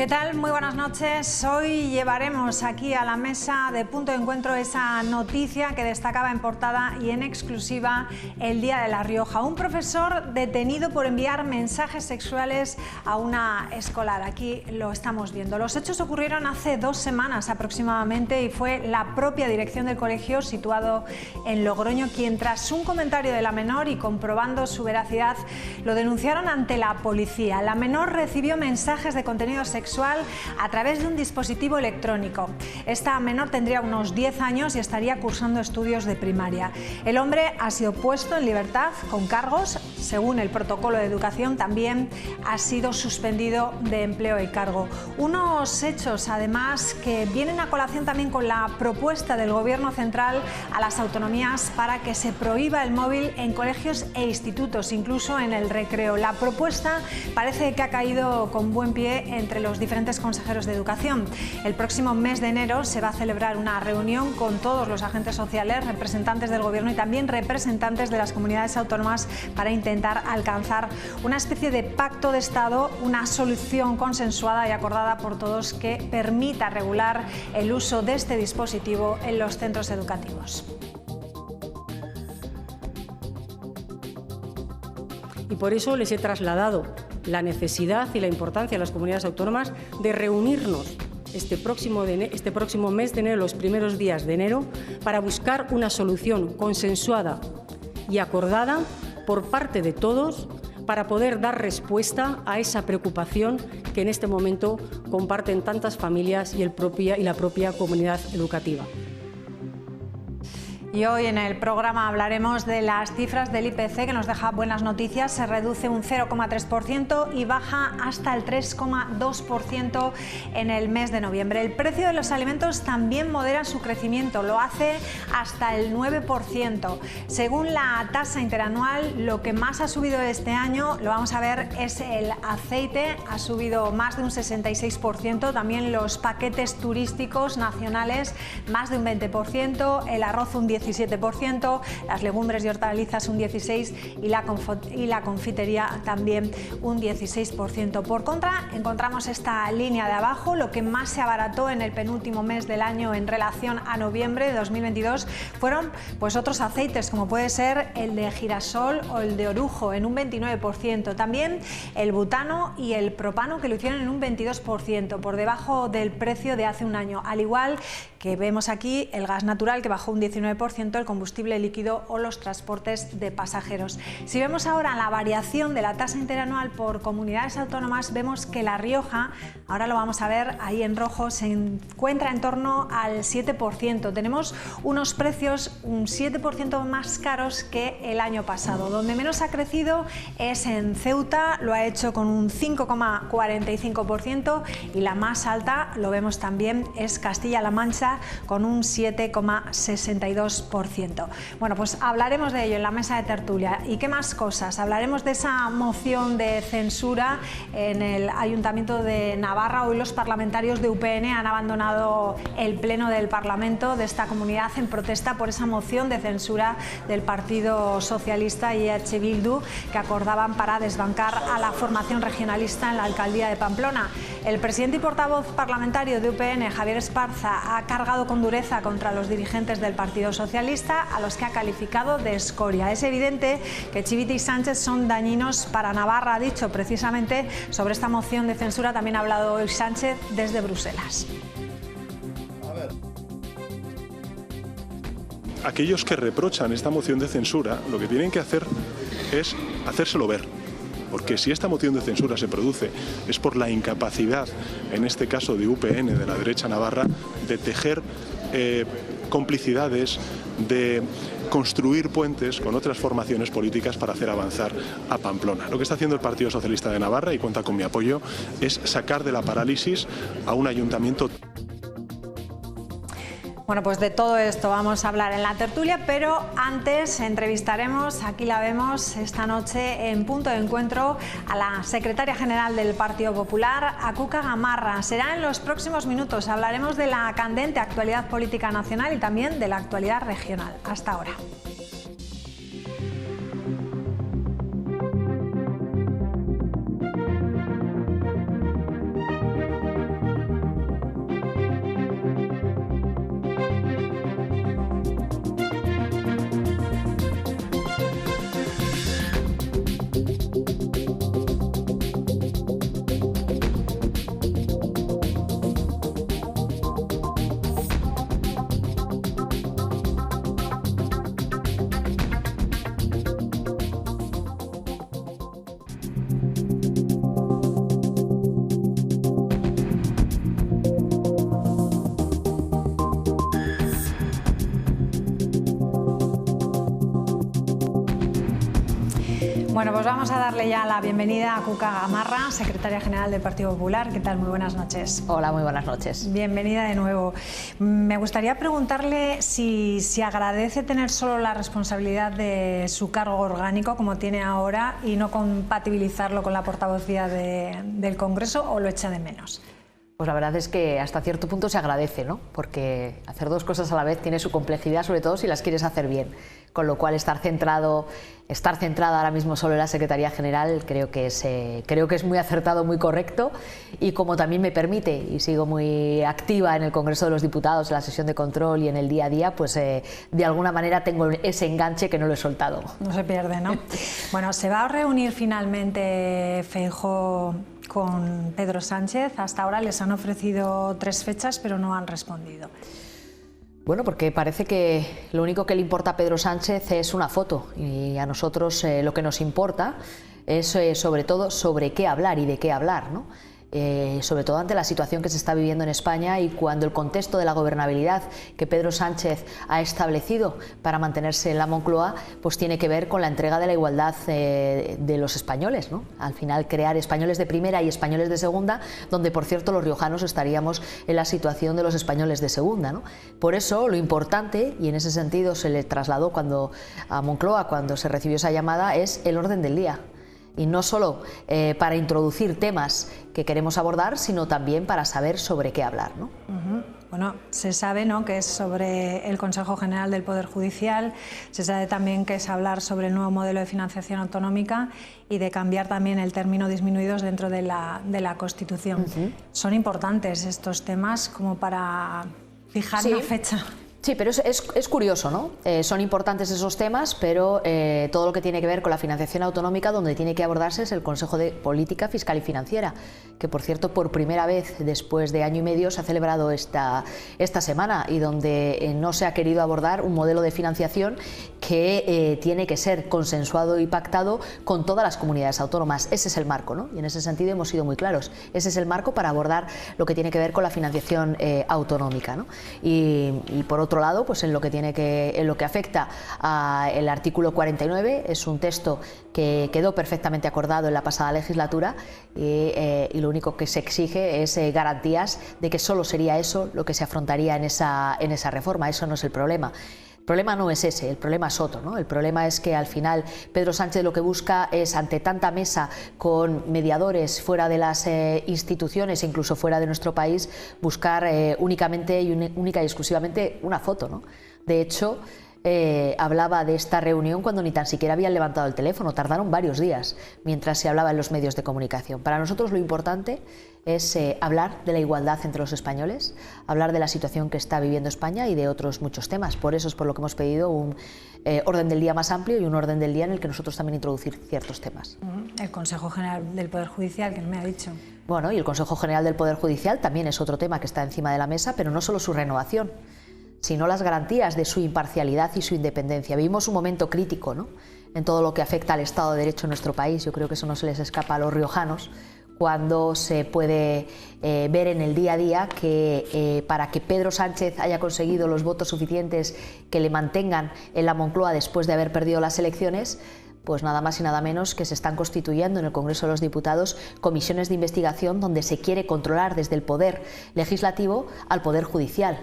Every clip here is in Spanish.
¿Qué tal? Muy buenas noches. Hoy llevaremos aquí a la mesa de Punto de Encuentro esa noticia que destacaba en portada y en exclusiva El Día de La Rioja. Un profesor detenido por enviar mensajes sexuales a una escolar. Aquí lo estamos viendo. Los hechos ocurrieron hace 2 semanas aproximadamente y fue la propia dirección del colegio situado en Logroño quien, tras un comentario de la menor y comprobando su veracidad, lo denunciaron ante la policía. La menor recibió mensajes de contenido sexual a través de un dispositivo electrónico. Esta menor tendría unos 10 años y estaría cursando estudios de primaria. El hombre ha sido puesto en libertad con cargos. Según el protocolo de educación, también ha sido suspendido de empleo y cargo. Unos hechos, además, que vienen a colación también con la propuesta del Gobierno central a las autonomías para que se prohíba el móvil en colegios e institutos, incluso en el recreo. La propuesta parece que ha caído con buen pie entre los diferentes consejeros de educación. El próximo mes de enero se va a celebrar una reunión con todos los agentes sociales, representantes del Gobierno y también representantes de las comunidades autónomas para intentar alcanzar una especie de pacto de Estado, una solución consensuada y acordada por todos que permita regular el uso de este dispositivo en los centros educativos. Y por eso les he trasladado la necesidad y la importancia a las comunidades autónomas de reunirnos este próximo mes de enero, los primeros días de enero, para buscar una solución consensuada y acordada por parte de todos para poder dar respuesta a esa preocupación que en este momento comparten tantas familias y la propia comunidad educativa. Y hoy en el programa hablaremos de las cifras del IPC, que nos deja buenas noticias. Se reduce un 0,3% y baja hasta el 3,2% en el mes de noviembre. El precio de los alimentos también modera su crecimiento, lo hace hasta el 9%. Según la tasa interanual, lo que más ha subido este año, lo vamos a ver, es el aceite, ha subido más de un 66%, también los paquetes turísticos nacionales más de un 20%, el arroz un 17%, las legumbres y hortalizas un 16% y la confitería también un 16%. Por contra, encontramos esta línea de abajo. Lo que más se abarató en el penúltimo mes del año en relación a noviembre de 2022 fueron pues otros aceites, como puede ser el de girasol o el de orujo, en un 29%. También el butano y el propano, que lo hicieron en un 22%, por debajo del precio de hace un año. Al igual que vemos aquí el gas natural, que bajó un 19%, el combustible líquido o los transportes de pasajeros. Si vemos ahora la variación de la tasa interanual por comunidades autónomas, vemos que La Rioja, ahora lo vamos a ver ahí en rojo, se encuentra en torno al 7%. Tenemos unos precios un 7% más caros que el año pasado. Donde menos ha crecido es en Ceuta, lo ha hecho con un 5,45%, y la más alta, lo vemos también, es Castilla-La Mancha, con un 7,62%. Bueno, pues hablaremos de ello en la mesa de tertulia. ¿Y qué más cosas? Hablaremos de esa moción de censura en el Ayuntamiento de Navarra. Hoy los parlamentarios de UPN han abandonado el pleno del Parlamento de esta comunidad en protesta por esa moción de censura del Partido Socialista y EH Bildu, que acordaban para desbancar a la formación regionalista en la alcaldía de Pamplona. El presidente y portavoz parlamentario de UPN, Javier Esparza, ha cargado con dureza contra los dirigentes del Partido Socialista, a los que ha calificado de escoria. Es evidente que Chivite y Sánchez son dañinos para Navarra, ha dicho precisamente sobre esta moción de censura. También ha hablado hoy Sánchez desde Bruselas. Aquellos que reprochan esta moción de censura, lo que tienen que hacer es hacérselo ver. Porque si esta moción de censura se produce es por la incapacidad, en este caso de UPN, de la derecha navarra, de tejer complicidades, de construir puentes con otras formaciones políticas para hacer avanzar a Pamplona. Lo que está haciendo el Partido Socialista de Navarra, y cuenta con mi apoyo, es sacar de la parálisis a un ayuntamiento. Bueno, pues de todo esto vamos a hablar en la tertulia, pero antes entrevistaremos, aquí la vemos esta noche en Punto de Encuentro, a la secretaria general del Partido Popular, a Cuca Gamarra. Será en los próximos minutos. Hablaremos de la candente actualidad política nacional y también de la actualidad regional. Hasta ahora. Bueno, pues vamos a darle ya la bienvenida a Cuca Gamarra, secretaria general del Partido Popular. ¿Qué tal? Muy buenas noches. Hola, muy buenas noches. Bienvenida de nuevo. Me gustaría preguntarle si agradece tener solo la responsabilidad de su cargo orgánico, como tiene ahora, y no compatibilizarlo con la portavocía del Congreso, o lo echa de menos. Pues la verdad es que hasta cierto punto se agradece, ¿no? Porque hacer dos cosas a la vez tiene su complejidad, sobre todo si las quieres hacer bien. Con lo cual estar centrada ahora mismo solo en la Secretaría General creo que es muy acertado, muy correcto, y como también me permite, y sigo muy activa en el Congreso de los Diputados, en la sesión de control y en el día a día, pues de alguna manera tengo ese enganche que no lo he soltado. No se pierde, ¿no? Bueno, ¿se va a reunir finalmente Feijóo con Pedro Sánchez? Hasta ahora les han ofrecido 3 fechas, pero no han respondido. Bueno, porque parece que lo único que le importa a Pedro Sánchez es una foto, y a nosotros lo que nos importa es sobre todo sobre qué hablar y de qué hablar, ¿no? Sobre todo ante la situación que se está viviendo en España, y cuando el contexto de la gobernabilidad que Pedro Sánchez ha establecido para mantenerse en la Moncloa, pues tiene que ver con la entrega de la igualdad de los españoles, ¿no? Al final crear españoles de primera y españoles de segunda, donde por cierto los riojanos estaríamos en la situación de los españoles de segunda, ¿no? Por eso lo importante, y en ese sentido se le trasladó a Moncloa cuando se recibió esa llamada, es el orden del día. Y no solo para introducir temas que queremos abordar, sino también para saber sobre qué hablar, ¿no? Bueno, se sabe, ¿no?, que es sobre el Consejo General del Poder Judicial, se sabe también que es hablar sobre el nuevo modelo de financiación autonómica y de cambiar también el término disminuidos dentro de la Constitución. Son importantes estos temas como para fijar una fecha. Sí, pero es curioso, ¿no? Son importantes esos temas, pero todo lo que tiene que ver con la financiación autonómica, donde tiene que abordarse, es el Consejo de Política Fiscal y Financiera, que por cierto por primera vez después de año y medio se ha celebrado esta semana, y donde no se ha querido abordar un modelo de financiación que tiene que ser consensuado y pactado con todas las comunidades autónomas. Ese es el marco, ¿no? Y en ese sentido hemos sido muy claros. Ese es el marco para abordar lo que tiene que ver con la financiación autonómica, ¿no? Y por otro lado, pues en lo que afecta al artículo 49, es un texto que quedó perfectamente acordado en la pasada legislatura, y lo único que se exige es garantías de que solo sería eso lo que se afrontaría en esa reforma. Eso no es el problema. El problema no es ese, el problema es otro, ¿no? El problema es que al final Pedro Sánchez lo que busca es, ante tanta mesa con mediadores fuera de las instituciones e incluso fuera de nuestro país, buscar única y exclusivamente una foto, ¿no? De hecho, hablaba de esta reunión cuando ni tan siquiera habían levantado el teléfono. Tardaron varios días mientras se hablaba en los medios de comunicación. Para nosotros lo importante es hablar de la igualdad entre los españoles, hablar de la situación que está viviendo España y de otros muchos temas. Por eso es por lo que hemos pedido un orden del día más amplio y un orden del día en el que nosotros también introducir ciertos temas. El Consejo General del Poder Judicial, que me ha dicho. Bueno, y el Consejo General del Poder Judicial también es otro tema que está encima de la mesa, pero no solo su renovación, sino las garantías de su imparcialidad y su independencia. Vivimos un momento crítico, ¿no?, en todo lo que afecta al Estado de Derecho en nuestro país. Yo creo que eso no se les escapa a los riojanos, cuando se puede ver en el día a día que para que Pedro Sánchez haya conseguido los votos suficientes que le mantengan en la Moncloa después de haber perdido las elecciones, pues nada más y nada menos que se están constituyendo en el Congreso de los Diputados comisiones de investigación donde se quiere controlar desde el Poder Legislativo al Poder Judicial.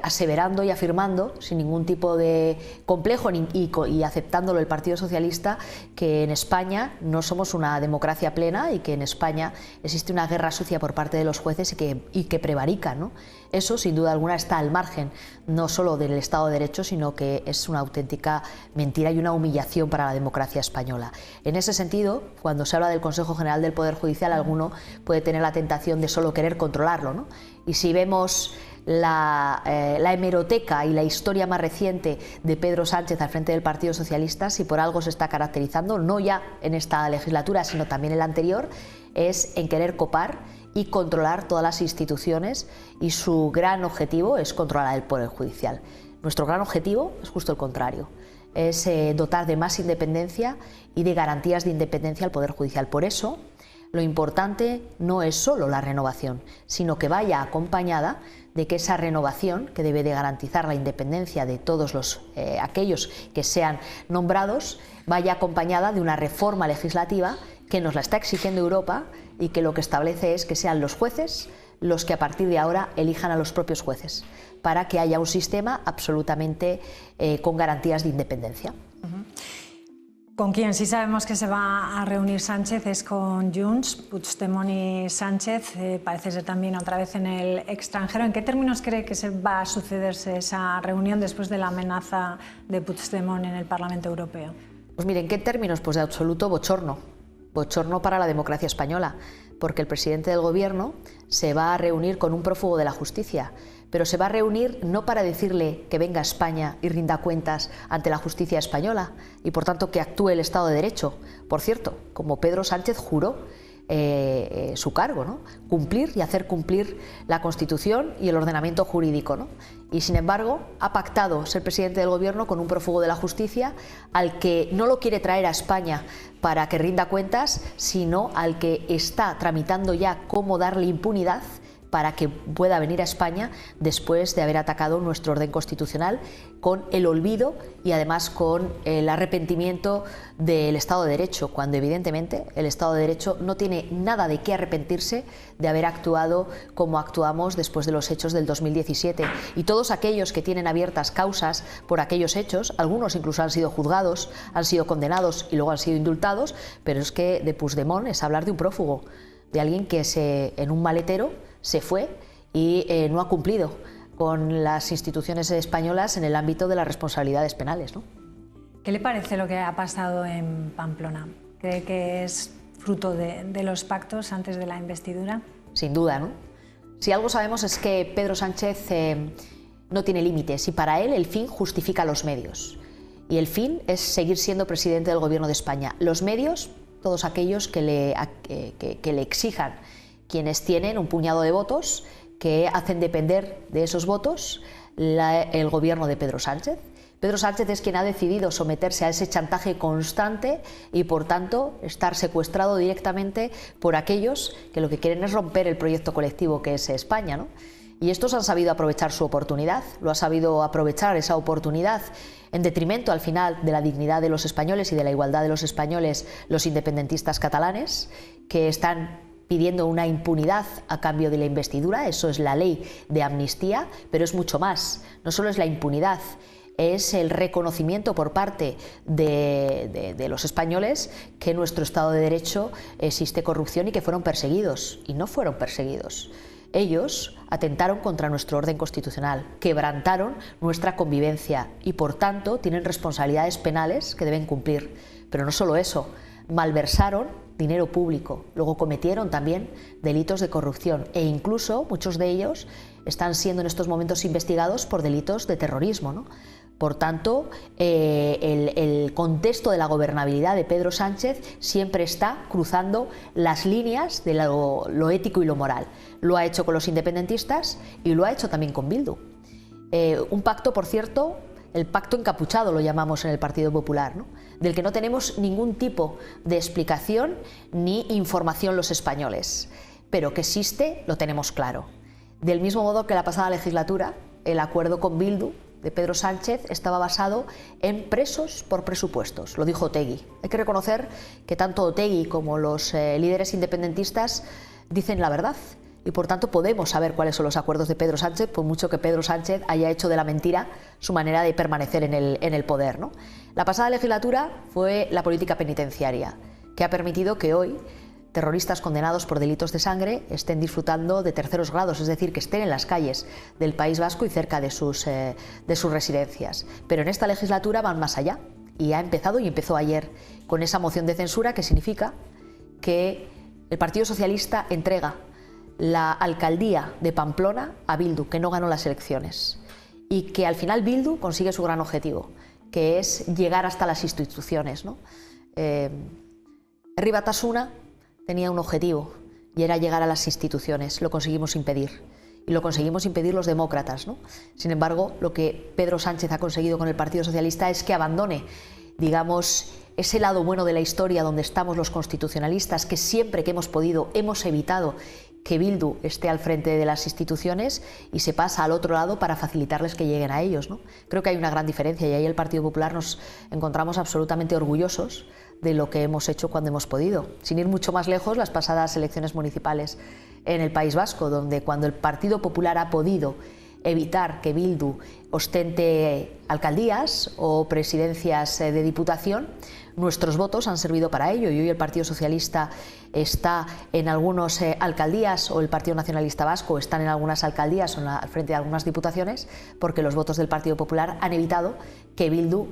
Aseverando y afirmando sin ningún tipo de complejo y aceptándolo el Partido Socialista, que en España no somos una democracia plena y que en España existe una guerra sucia por parte de los jueces y que prevarican, ¿no? Eso sin duda alguna está al margen no solo del Estado de Derecho, sino que es una auténtica mentira y una humillación para la democracia española. En ese sentido, cuando se habla del Consejo General del Poder Judicial, alguno puede tener la tentación de solo querer controlarlo, ¿no? Y si vemos la hemeroteca y la historia más reciente de Pedro Sánchez al frente del Partido Socialista, si por algo se está caracterizando, no ya en esta legislatura, sino también en la anterior, es en querer copar y controlar todas las instituciones, y su gran objetivo es controlar el Poder Judicial. Nuestro gran objetivo es justo el contrario, es dotar de más independencia y de garantías de independencia al Poder Judicial. Por eso, Lo importante no es solo la renovación, sino que vaya acompañada de que esa renovación, que debe de garantizar la independencia de todos aquellos que sean nombrados, vaya acompañada de una reforma legislativa que nos la está exigiendo Europa y que lo que establece es que sean los jueces los que a partir de ahora elijan a los propios jueces, para que haya un sistema absolutamente con garantías de independencia. Con quien sí sabemos que se va a reunir Sánchez es con Junts, Puigdemont y Sánchez, parece ser también otra vez en el extranjero. ¿En qué términos cree que se va a sucederse esa reunión después de la amenaza de Puigdemont en el Parlamento Europeo? Pues mire, ¿en qué términos? Pues de absoluto bochorno. Bochorno para la democracia española, porque el presidente del Gobierno se va a reunir con un prófugo de la justicia, pero se va a reunir no para decirle que venga a España y rinda cuentas ante la justicia española y por tanto que actúe el Estado de Derecho. Por cierto, como Pedro Sánchez juró su cargo, ¿no? Cumplir y hacer cumplir la Constitución y el ordenamiento jurídico, ¿no? Y sin embargo ha pactado ser presidente del Gobierno con un prófugo de la justicia al que no lo quiere traer a España para que rinda cuentas, sino al que está tramitando ya cómo darle impunidad para que pueda venir a España después de haber atacado nuestro orden constitucional con el olvido y además con el arrepentimiento del Estado de Derecho, cuando evidentemente el Estado de Derecho no tiene nada de qué arrepentirse de haber actuado como actuamos después de los hechos del 2017. Y todos aquellos que tienen abiertas causas por aquellos hechos, algunos incluso han sido juzgados, han sido condenados y luego han sido indultados, pero es que de Puigdemont es hablar de un prófugo, de alguien que en un maletero se fue y no ha cumplido con las instituciones españolas en el ámbito de las responsabilidades penales, ¿no? ¿Qué le parece lo que ha pasado en Pamplona? ¿Cree que es fruto de los pactos antes de la investidura? Sin duda, ¿no? Si algo sabemos es que Pedro Sánchez no tiene límites y para él el fin justifica los medios. Y el fin es seguir siendo presidente del Gobierno de España. Los medios, todos aquellos que le exijan, quienes tienen un puñado de votos que hacen depender de esos votos el gobierno de Pedro Sánchez. Pedro Sánchez es quien ha decidido someterse a ese chantaje constante y por tanto estar secuestrado directamente por aquellos que lo que quieren es romper el proyecto colectivo que es España, ¿no? Y estos han sabido aprovechar su oportunidad, lo ha sabido aprovechar esa oportunidad en detrimento al final de la dignidad de los españoles y de la igualdad de los españoles, los independentistas catalanes, que están pidiendo una impunidad a cambio de la investidura. Eso es la ley de amnistía, pero es mucho más. No solo es la impunidad, es el reconocimiento por parte de los españoles que en nuestro Estado de Derecho existe corrupción y que fueron perseguidos. Y no fueron perseguidos. Ellos atentaron contra nuestro orden constitucional, quebrantaron nuestra convivencia y por tanto tienen responsabilidades penales que deben cumplir. Pero no solo eso, malversaron dinero público, luego cometieron también delitos de corrupción e incluso muchos de ellos están siendo en estos momentos investigados por delitos de terrorismo, ¿no? Por tanto, el contexto de la gobernabilidad de Pedro Sánchez siempre está cruzando las líneas de lo ético y lo moral. Lo ha hecho con los independentistas y lo ha hecho también con Bildu. Un pacto, por cierto, el pacto encapuchado lo llamamos en el Partido Popular, ¿no? Del que no tenemos ningún tipo de explicación ni información los españoles, pero que existe lo tenemos claro. Del mismo modo que la pasada legislatura, el acuerdo con Bildu de Pedro Sánchez estaba basado en presos por presupuestos, lo dijo Otegi. Hay que reconocer que tanto Otegi como los líderes independentistas dicen la verdad. Y por tanto podemos saber cuáles son los acuerdos de Pedro Sánchez, por mucho que Pedro Sánchez haya hecho de la mentira su manera de permanecer en el poder, ¿no? La pasada legislatura fue la política penitenciaria, que ha permitido que hoy terroristas condenados por delitos de sangre estén disfrutando de terceros grados, es decir, que estén en las calles del País Vasco y cerca de sus residencias. Pero en esta legislatura van más allá y ha empezado y empezó ayer con esa moción de censura que significa que el Partido Socialista entrega la alcaldía de Pamplona a Bildu, que no ganó las elecciones, y que al final Bildu consigue su gran objetivo, que es llegar hasta las instituciones, ¿no? Herri Batasuna tenía un objetivo y era llegar a las instituciones. Lo conseguimos impedir y lo conseguimos impedir los demócratas, ¿no? Sin embargo, lo que Pedro Sánchez ha conseguido con el Partido Socialista es que abandone, digamos, ese lado bueno de la historia donde estamos los constitucionalistas, que siempre que hemos podido hemos evitado que Bildu esté al frente de las instituciones, y se pasa al otro lado para facilitarles que lleguen a ellos, ¿no? Creo que hay una gran diferencia, y ahí el Partido Popular nos encontramos absolutamente orgullosos de lo que hemos hecho cuando hemos podido. Sin ir mucho más lejos, las pasadas elecciones municipales en el País Vasco, donde cuando el Partido Popular ha podido evitar que Bildu ostente alcaldías o presidencias de diputación, nuestros votos han servido para ello, y hoy el Partido Socialista está en algunas alcaldías, o el Partido Nacionalista Vasco están en algunas alcaldías o al frente de algunas diputaciones, porque los votos del Partido Popular han evitado que Bildu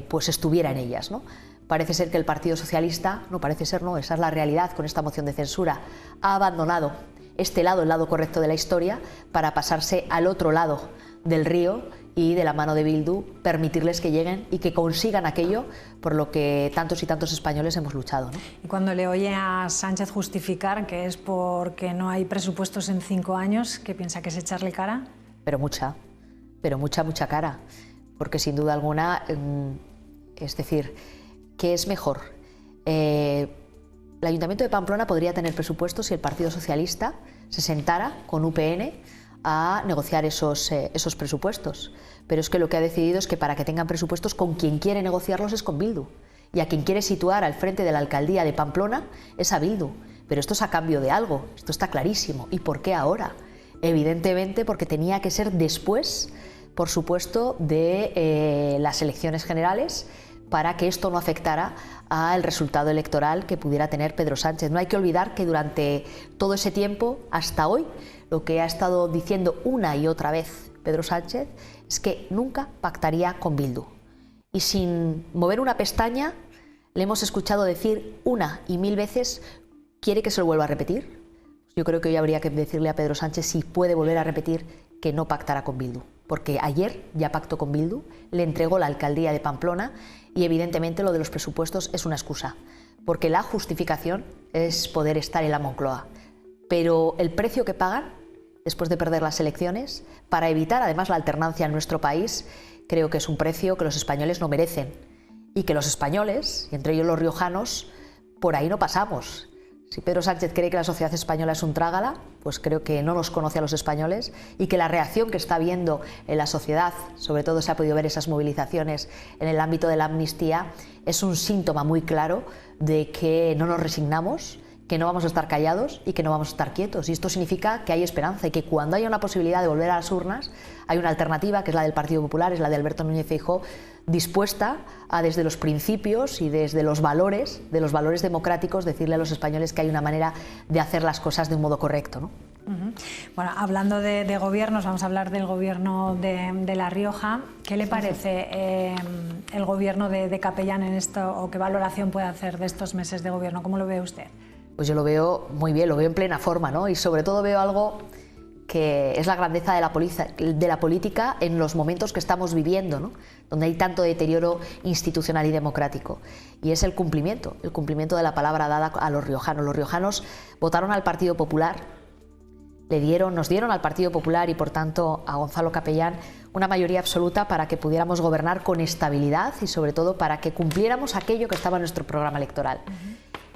pues estuviera en ellas, ¿no? Parece ser que el Partido Socialista, no parece ser, no, esa es la realidad con esta moción de censura, ha abandonado este lado, el lado correcto de la historia, para pasarse al otro lado del río y de la mano de Bildu permitirles que lleguen y que consigan aquello por lo que tantos y tantos españoles hemos luchado, ¿no? Y cuando le oye a Sánchez justificar que es porque no hay presupuestos en 5 años, ¿qué piensa, que es echarle cara? Pero mucha cara, porque sin duda alguna, es decir, ¿qué es mejor? El Ayuntamiento de Pamplona podría tener presupuestos si el Partido Socialista se sentara con UPN a negociar esos presupuestos. Pero es que lo que ha decidido es que para que tengan presupuestos, con quien quiere negociarlos es con Bildu. Y a quien quiere situar al frente de la alcaldía de Pamplona es a Bildu. Pero esto es a cambio de algo, esto está clarísimo. ¿Y por qué ahora? Evidentemente porque tenía que ser después, por supuesto, de las elecciones generales, para que esto no afectara al resultado electoral que pudiera tener Pedro Sánchez. No hay que olvidar que durante todo ese tiempo, hasta hoy, lo que ha estado diciendo una y otra vez Pedro Sánchez es que nunca pactaría con Bildu. Y sin mover una pestaña, le hemos escuchado decir una y mil veces: ¿quiere que se lo vuelva a repetir? Yo creo que hoy habría que decirle a Pedro Sánchez si puede volver a repetir que no pactará con Bildu. Porque ayer ya pactó con Bildu, le entregó la alcaldía de Pamplona, y evidentemente lo de los presupuestos es una excusa, porque la justificación es poder estar en la Moncloa. Pero el precio que pagan después de perder las elecciones, para evitar además la alternancia en nuestro país, creo que es un precio que los españoles no merecen, y que los españoles, y entre ellos los riojanos, por ahí no pasamos. Si Pedro Sánchez cree que la sociedad española es un trágala, pues creo que no nos conoce a los españoles, y que la reacción que está habiendo en la sociedad, sobre todo se ha podido ver esas movilizaciones en el ámbito de la amnistía, es un síntoma muy claro de que no nos resignamos, que no vamos a estar callados y que no vamos a estar quietos. Y esto significa que hay esperanza, y que cuando haya una posibilidad de volver a las urnas, hay una alternativa, que es la del Partido Popular, es la de Alberto Núñez Feijóo, dispuesta a, desde los principios y desde los valores, de los valores democráticos, decirle a los españoles que hay una manera de hacer las cosas de un modo correcto, ¿no? Bueno, hablando de gobiernos, vamos a hablar del gobierno de La Rioja. ¿Qué le parece el gobierno de Capellán en esto, o qué valoración puede hacer de estos meses de gobierno? ¿Cómo lo ve usted? Pues yo lo veo muy bien, lo veo en plena forma, ¿no? Y sobre todo veo algo que es la grandeza de la política en los momentos que estamos viviendo, ¿no? Donde hay tanto deterioro institucional y democrático. Y es el cumplimiento de la palabra dada a los riojanos. Los riojanos votaron al Partido Popular, nos dieron al Partido Popular y por tanto a Gonzalo Capellán una mayoría absoluta para que pudiéramos gobernar con estabilidad y sobre todo para que cumpliéramos aquello que estaba en nuestro programa electoral.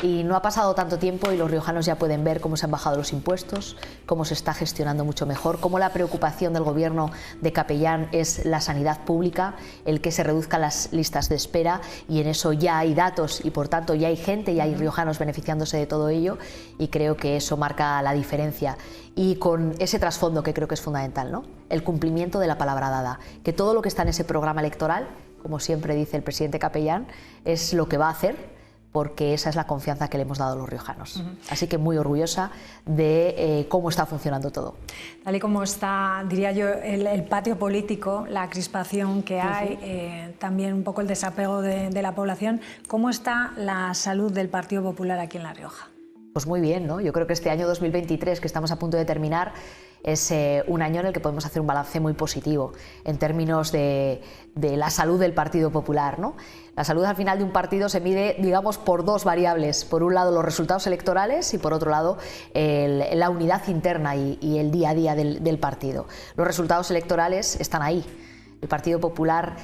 Y no ha pasado tanto tiempo y los riojanos ya pueden ver cómo se han bajado los impuestos, cómo se está gestionando mucho mejor, cómo la preocupación del gobierno de Capellán es la sanidad pública, el que se reduzcan las listas de espera, y en eso ya hay datos y por tanto ya hay gente, ya hay riojanos beneficiándose de todo ello, y creo que eso marca la diferencia. Y con ese trasfondo que creo que es fundamental, ¿no? El cumplimiento de la palabra dada, que todo lo que está en ese programa electoral, como siempre dice el presidente Capellán, es lo que va a hacer, porque esa es la confianza que le hemos dado a los riojanos. Así que muy orgullosa de cómo está funcionando todo. Tal y como está, diría yo, el patio político, la crispación que hay, también un poco el desapego de la población, ¿cómo está la salud del Partido Popular aquí en La Rioja? Pues muy bien, ¿no? Yo creo que este año 2023, que estamos a punto de terminar, es un año en el que podemos hacer un balance muy positivo en términos de la salud del Partido Popular, ¿no? La salud al final de un partido se mide, digamos, por dos variables. Por un lado, los resultados electorales, y por otro lado, la unidad interna y el día a día del partido. Los resultados electorales están ahí. El Partido Popular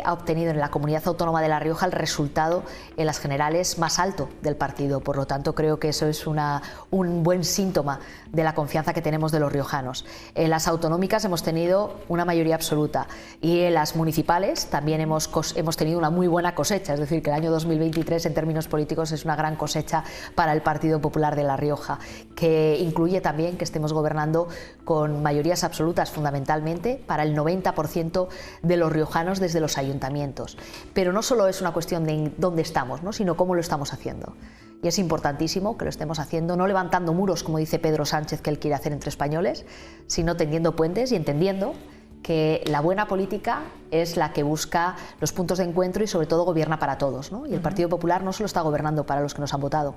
ha obtenido en la comunidad autónoma de La Rioja el resultado en las generales más alto del partido. Por lo tanto, creo que eso es un buen síntoma de la confianza que tenemos de los riojanos. En las autonómicas hemos tenido una mayoría absoluta y en las municipales también hemos tenido una muy buena cosecha. Es decir, que el año 2023 en términos políticos es una gran cosecha para el Partido Popular de La Rioja, que incluye también que estemos gobernando con mayorías absolutas, fundamentalmente para el 90% de los riojanos desde los ayuntamientos. Pero no solo es una cuestión de dónde estamos, ¿no?, sino cómo lo estamos haciendo. Y es importantísimo que lo estemos haciendo no levantando muros, como dice Pedro Sánchez que él quiere hacer entre españoles, sino tendiendo puentes y entendiendo que la buena política es la que busca los puntos de encuentro y sobre todo gobierna para todos, ¿no? Y el Partido Popular no solo está gobernando para los que nos han votado,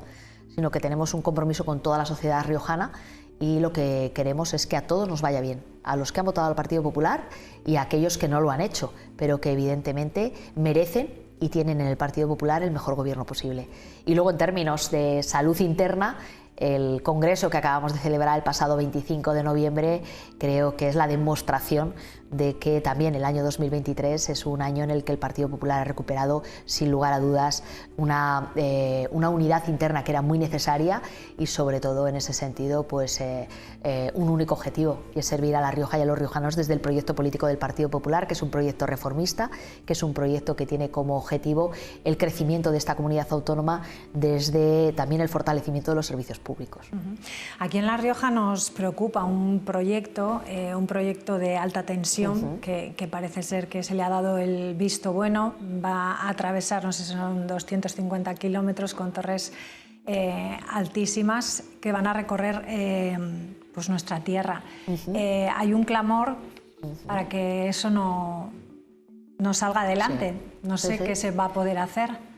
sino que tenemos un compromiso con toda la sociedad riojana y lo que queremos es que a todos nos vaya bien, a los que han votado al Partido Popular y a aquellos que no lo han hecho, pero que evidentemente merecen y tienen en el Partido Popular el mejor gobierno posible. Y luego, en términos de salud interna, el congreso que acabamos de celebrar el pasado 25 de noviembre creo que es la demostración de que también el año 2023 es un año en el que el Partido Popular ha recuperado sin lugar a dudas una unidad interna que era muy necesaria y sobre todo en ese sentido pues un único objetivo, y es servir a La Rioja y a los riojanos desde el proyecto político del Partido Popular, que es un proyecto reformista, que es un proyecto que tiene como objetivo el crecimiento de esta comunidad autónoma desde también el fortalecimiento de los servicios públicos. Aquí en La Rioja nos preocupa un proyecto de alta tensión que parece ser que se le ha dado el visto bueno. Va a atravesar, no sé si son 250 kilómetros con torres altísimas que van a recorrer pues nuestra tierra. Hay un clamor para que eso no salga adelante. No sé qué se va a poder hacer.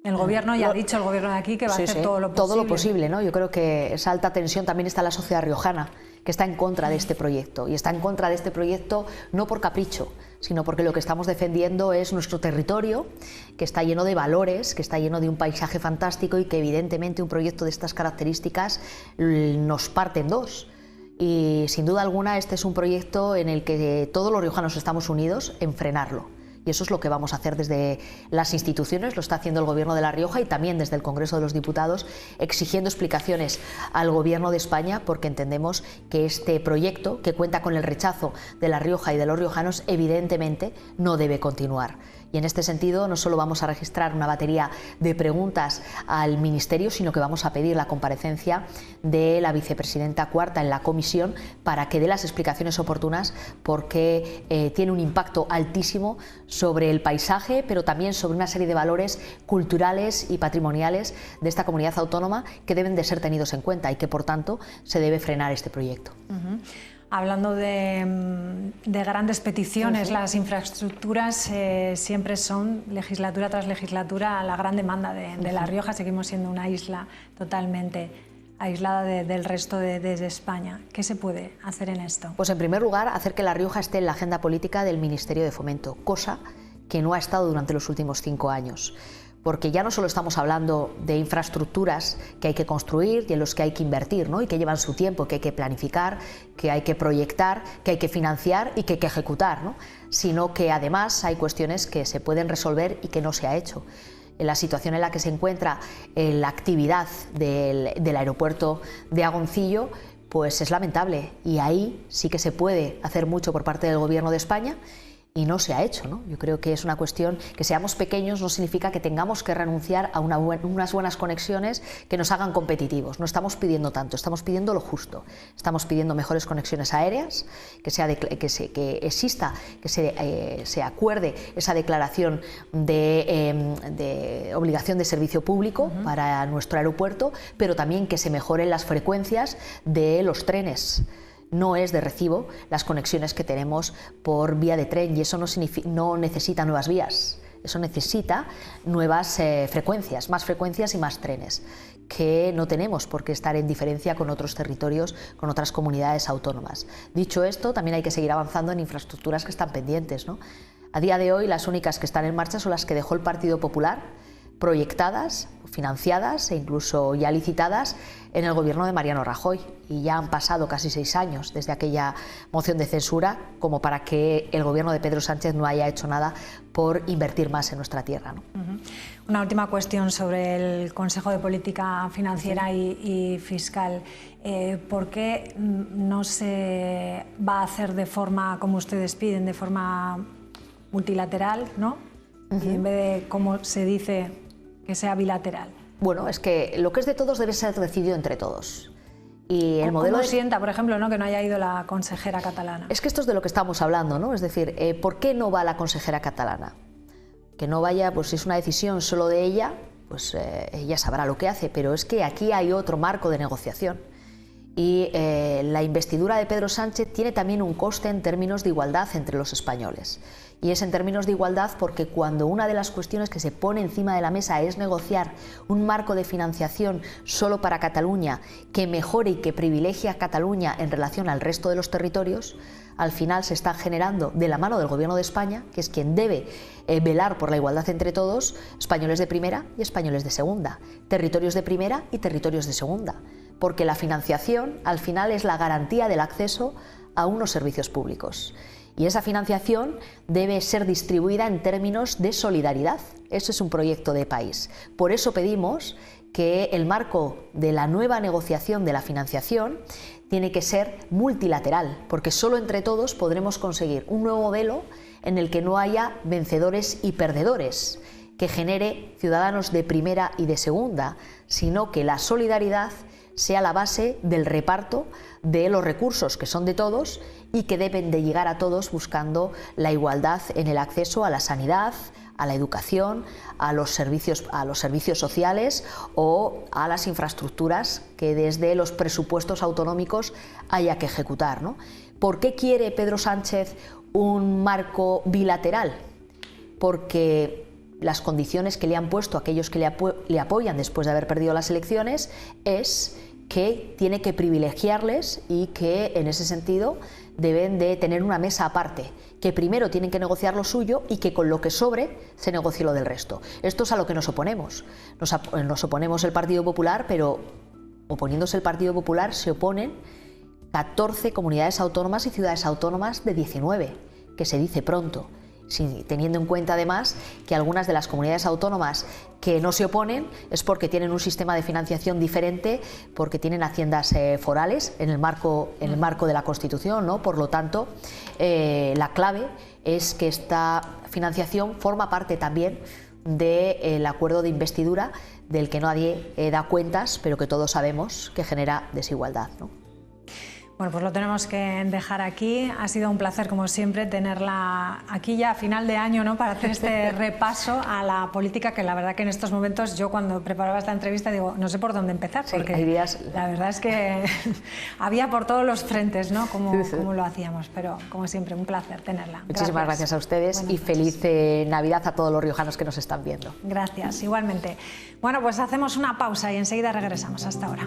El gobierno ya ha dicho, el gobierno de aquí, que va a hacer todo lo posible. Todo lo posible, ¿no? Yo creo que esa alta tensión también está en la sociedad riojana, que está en contra de este proyecto. Y está en contra de este proyecto no por capricho, sino porque lo que estamos defendiendo es nuestro territorio, que está lleno de valores, que está lleno de un paisaje fantástico y que evidentemente un proyecto de estas características nos parte en dos. Y sin duda alguna este es un proyecto en el que todos los riojanos estamos unidos en frenarlo. Y eso es lo que vamos a hacer desde las instituciones, lo está haciendo el Gobierno de La Rioja y también desde el Congreso de los Diputados, exigiendo explicaciones al Gobierno de España, porque entendemos que este proyecto, que cuenta con el rechazo de La Rioja y de los riojanos, evidentemente no debe continuar. Y en este sentido no solo vamos a registrar una batería de preguntas al Ministerio, sino que vamos a pedir la comparecencia de la vicepresidenta cuarta en la comisión para que dé las explicaciones oportunas, porque tiene un impacto altísimo sobre el paisaje, pero también sobre una serie de valores culturales y patrimoniales de esta comunidad autónoma que deben de ser tenidos en cuenta y que por tanto se debe frenar este proyecto. Hablando de grandes peticiones, las infraestructuras siempre son, legislatura tras legislatura, la gran demanda de La Rioja. Seguimos siendo una isla totalmente aislada del resto de España. ¿Qué se puede hacer en esto? Pues en primer lugar, hacer que La Rioja esté en la agenda política del Ministerio de Fomento, cosa que no ha estado durante los últimos 5 años. Porque ya no solo estamos hablando de infraestructuras que hay que construir y en los que hay que invertir, ¿no?, y que llevan su tiempo, que hay que planificar, que hay que proyectar, que hay que financiar y que hay que ejecutar, ¿no?, sino que además hay cuestiones que se pueden resolver y que no se ha hecho. En la situación en la que se encuentra la actividad del aeropuerto de Agoncillo, pues es lamentable, y ahí sí que se puede hacer mucho por parte del Gobierno de España. Y no se ha hecho, ¿no? Yo creo que es una cuestión que seamos pequeños no significa que tengamos que renunciar a unas buenas conexiones que nos hagan competitivos. No estamos pidiendo tanto, estamos pidiendo lo justo. Estamos pidiendo mejores conexiones aéreas, que se acuerde esa declaración de obligación de servicio público para nuestro aeropuerto, pero también que se mejoren las frecuencias de los trenes. No es de recibo las conexiones que tenemos por vía de tren, y eso no necesita nuevas vías, eso necesita nuevas frecuencias, más frecuencias y más trenes, que no tenemos por qué estar en diferencia con otros territorios, con otras comunidades autónomas. Dicho esto, también hay que seguir avanzando en infraestructuras que están pendientes, ¿no? A día de hoy las únicas que están en marcha son las que dejó el Partido Popular proyectadas, financiadas e incluso ya licitadas en el gobierno de Mariano Rajoy, y ya han pasado casi 6 años desde aquella moción de censura como para que el gobierno de Pedro Sánchez no haya hecho nada por invertir más en nuestra tierra, ¿no? Una última cuestión sobre el Consejo de Política Financiera y Fiscal. ¿Por qué no se va a hacer de forma, como ustedes piden, de forma multilateral, ¿no? Y en vez de, como se dice, que sea bilateral? Bueno, es que lo que es de todos debe ser decidido entre todos. Y el modelo ¿Cómo sienta, por ejemplo, ¿no?, que no haya ido la consejera catalana? Es que esto es de lo que estamos hablando, ¿no? Es decir, ¿por qué no va la consejera catalana? Que no vaya, pues si es una decisión solo de ella, pues ella sabrá lo que hace, pero es que aquí hay otro marco de negociación. Y la investidura de Pedro Sánchez tiene también un coste en términos de igualdad entre los españoles. Y es en términos de igualdad porque cuando una de las cuestiones que se pone encima de la mesa es negociar un marco de financiación solo para Cataluña que mejore y que privilegie a Cataluña en relación al resto de los territorios, al final se está generando de la mano del Gobierno de España, que es quien debe velar por la igualdad entre todos, españoles de primera y españoles de segunda, territorios de primera y territorios de segunda, porque la financiación al final es la garantía del acceso a unos servicios públicos. Y esa financiación debe ser distribuida en términos de solidaridad. Eso es un proyecto de país. Por eso pedimos que el marco de la nueva negociación de la financiación tiene que ser multilateral, porque solo entre todos podremos conseguir un nuevo modelo en el que no haya vencedores y perdedores, que genere ciudadanos de primera y de segunda, sino que la solidaridad sea la base del reparto de los recursos que son de todos y que deben de llegar a todos buscando la igualdad en el acceso a la sanidad, a la educación, a los servicios sociales o a las infraestructuras que desde los presupuestos autonómicos haya que ejecutar, ¿no? ¿Por qué quiere Pedro Sánchez un marco bilateral? Porque las condiciones que le han puesto aquellos que le apoyan después de haber perdido las elecciones es que tiene que privilegiarles y que en ese sentido deben de tener una mesa aparte, que primero tienen que negociar lo suyo y que con lo que sobre se negocie lo del resto. Esto es a lo que nos oponemos. Nos oponemos el Partido Popular, pero oponiéndose el Partido Popular se oponen 14 comunidades autónomas y ciudades autónomas de 19, que se dice pronto. Sí, teniendo en cuenta además que algunas de las comunidades autónomas que no se oponen es porque tienen un sistema de financiación diferente, porque tienen haciendas forales en el marco de la Constitución, ¿no? Por lo tanto, la clave es que esta financiación forma parte también del acuerdo de investidura del que nadie da cuentas, pero que todos sabemos que genera desigualdad, ¿no? Bueno, pues lo tenemos que dejar aquí. Ha sido un placer, como siempre, tenerla aquí ya a final de año, ¿no?, para hacer este repaso a la política, que la verdad que en estos momentos yo cuando preparaba esta entrevista digo, no sé por dónde empezar, porque hay días... la verdad es que había por todos los frentes, ¿no?, como lo hacíamos, pero como siempre, un placer tenerla. Muchísimas gracias a ustedes y feliz Navidad a todos los riojanos que nos están viendo. Gracias, igualmente. Bueno, pues hacemos una pausa y enseguida regresamos. Hasta ahora.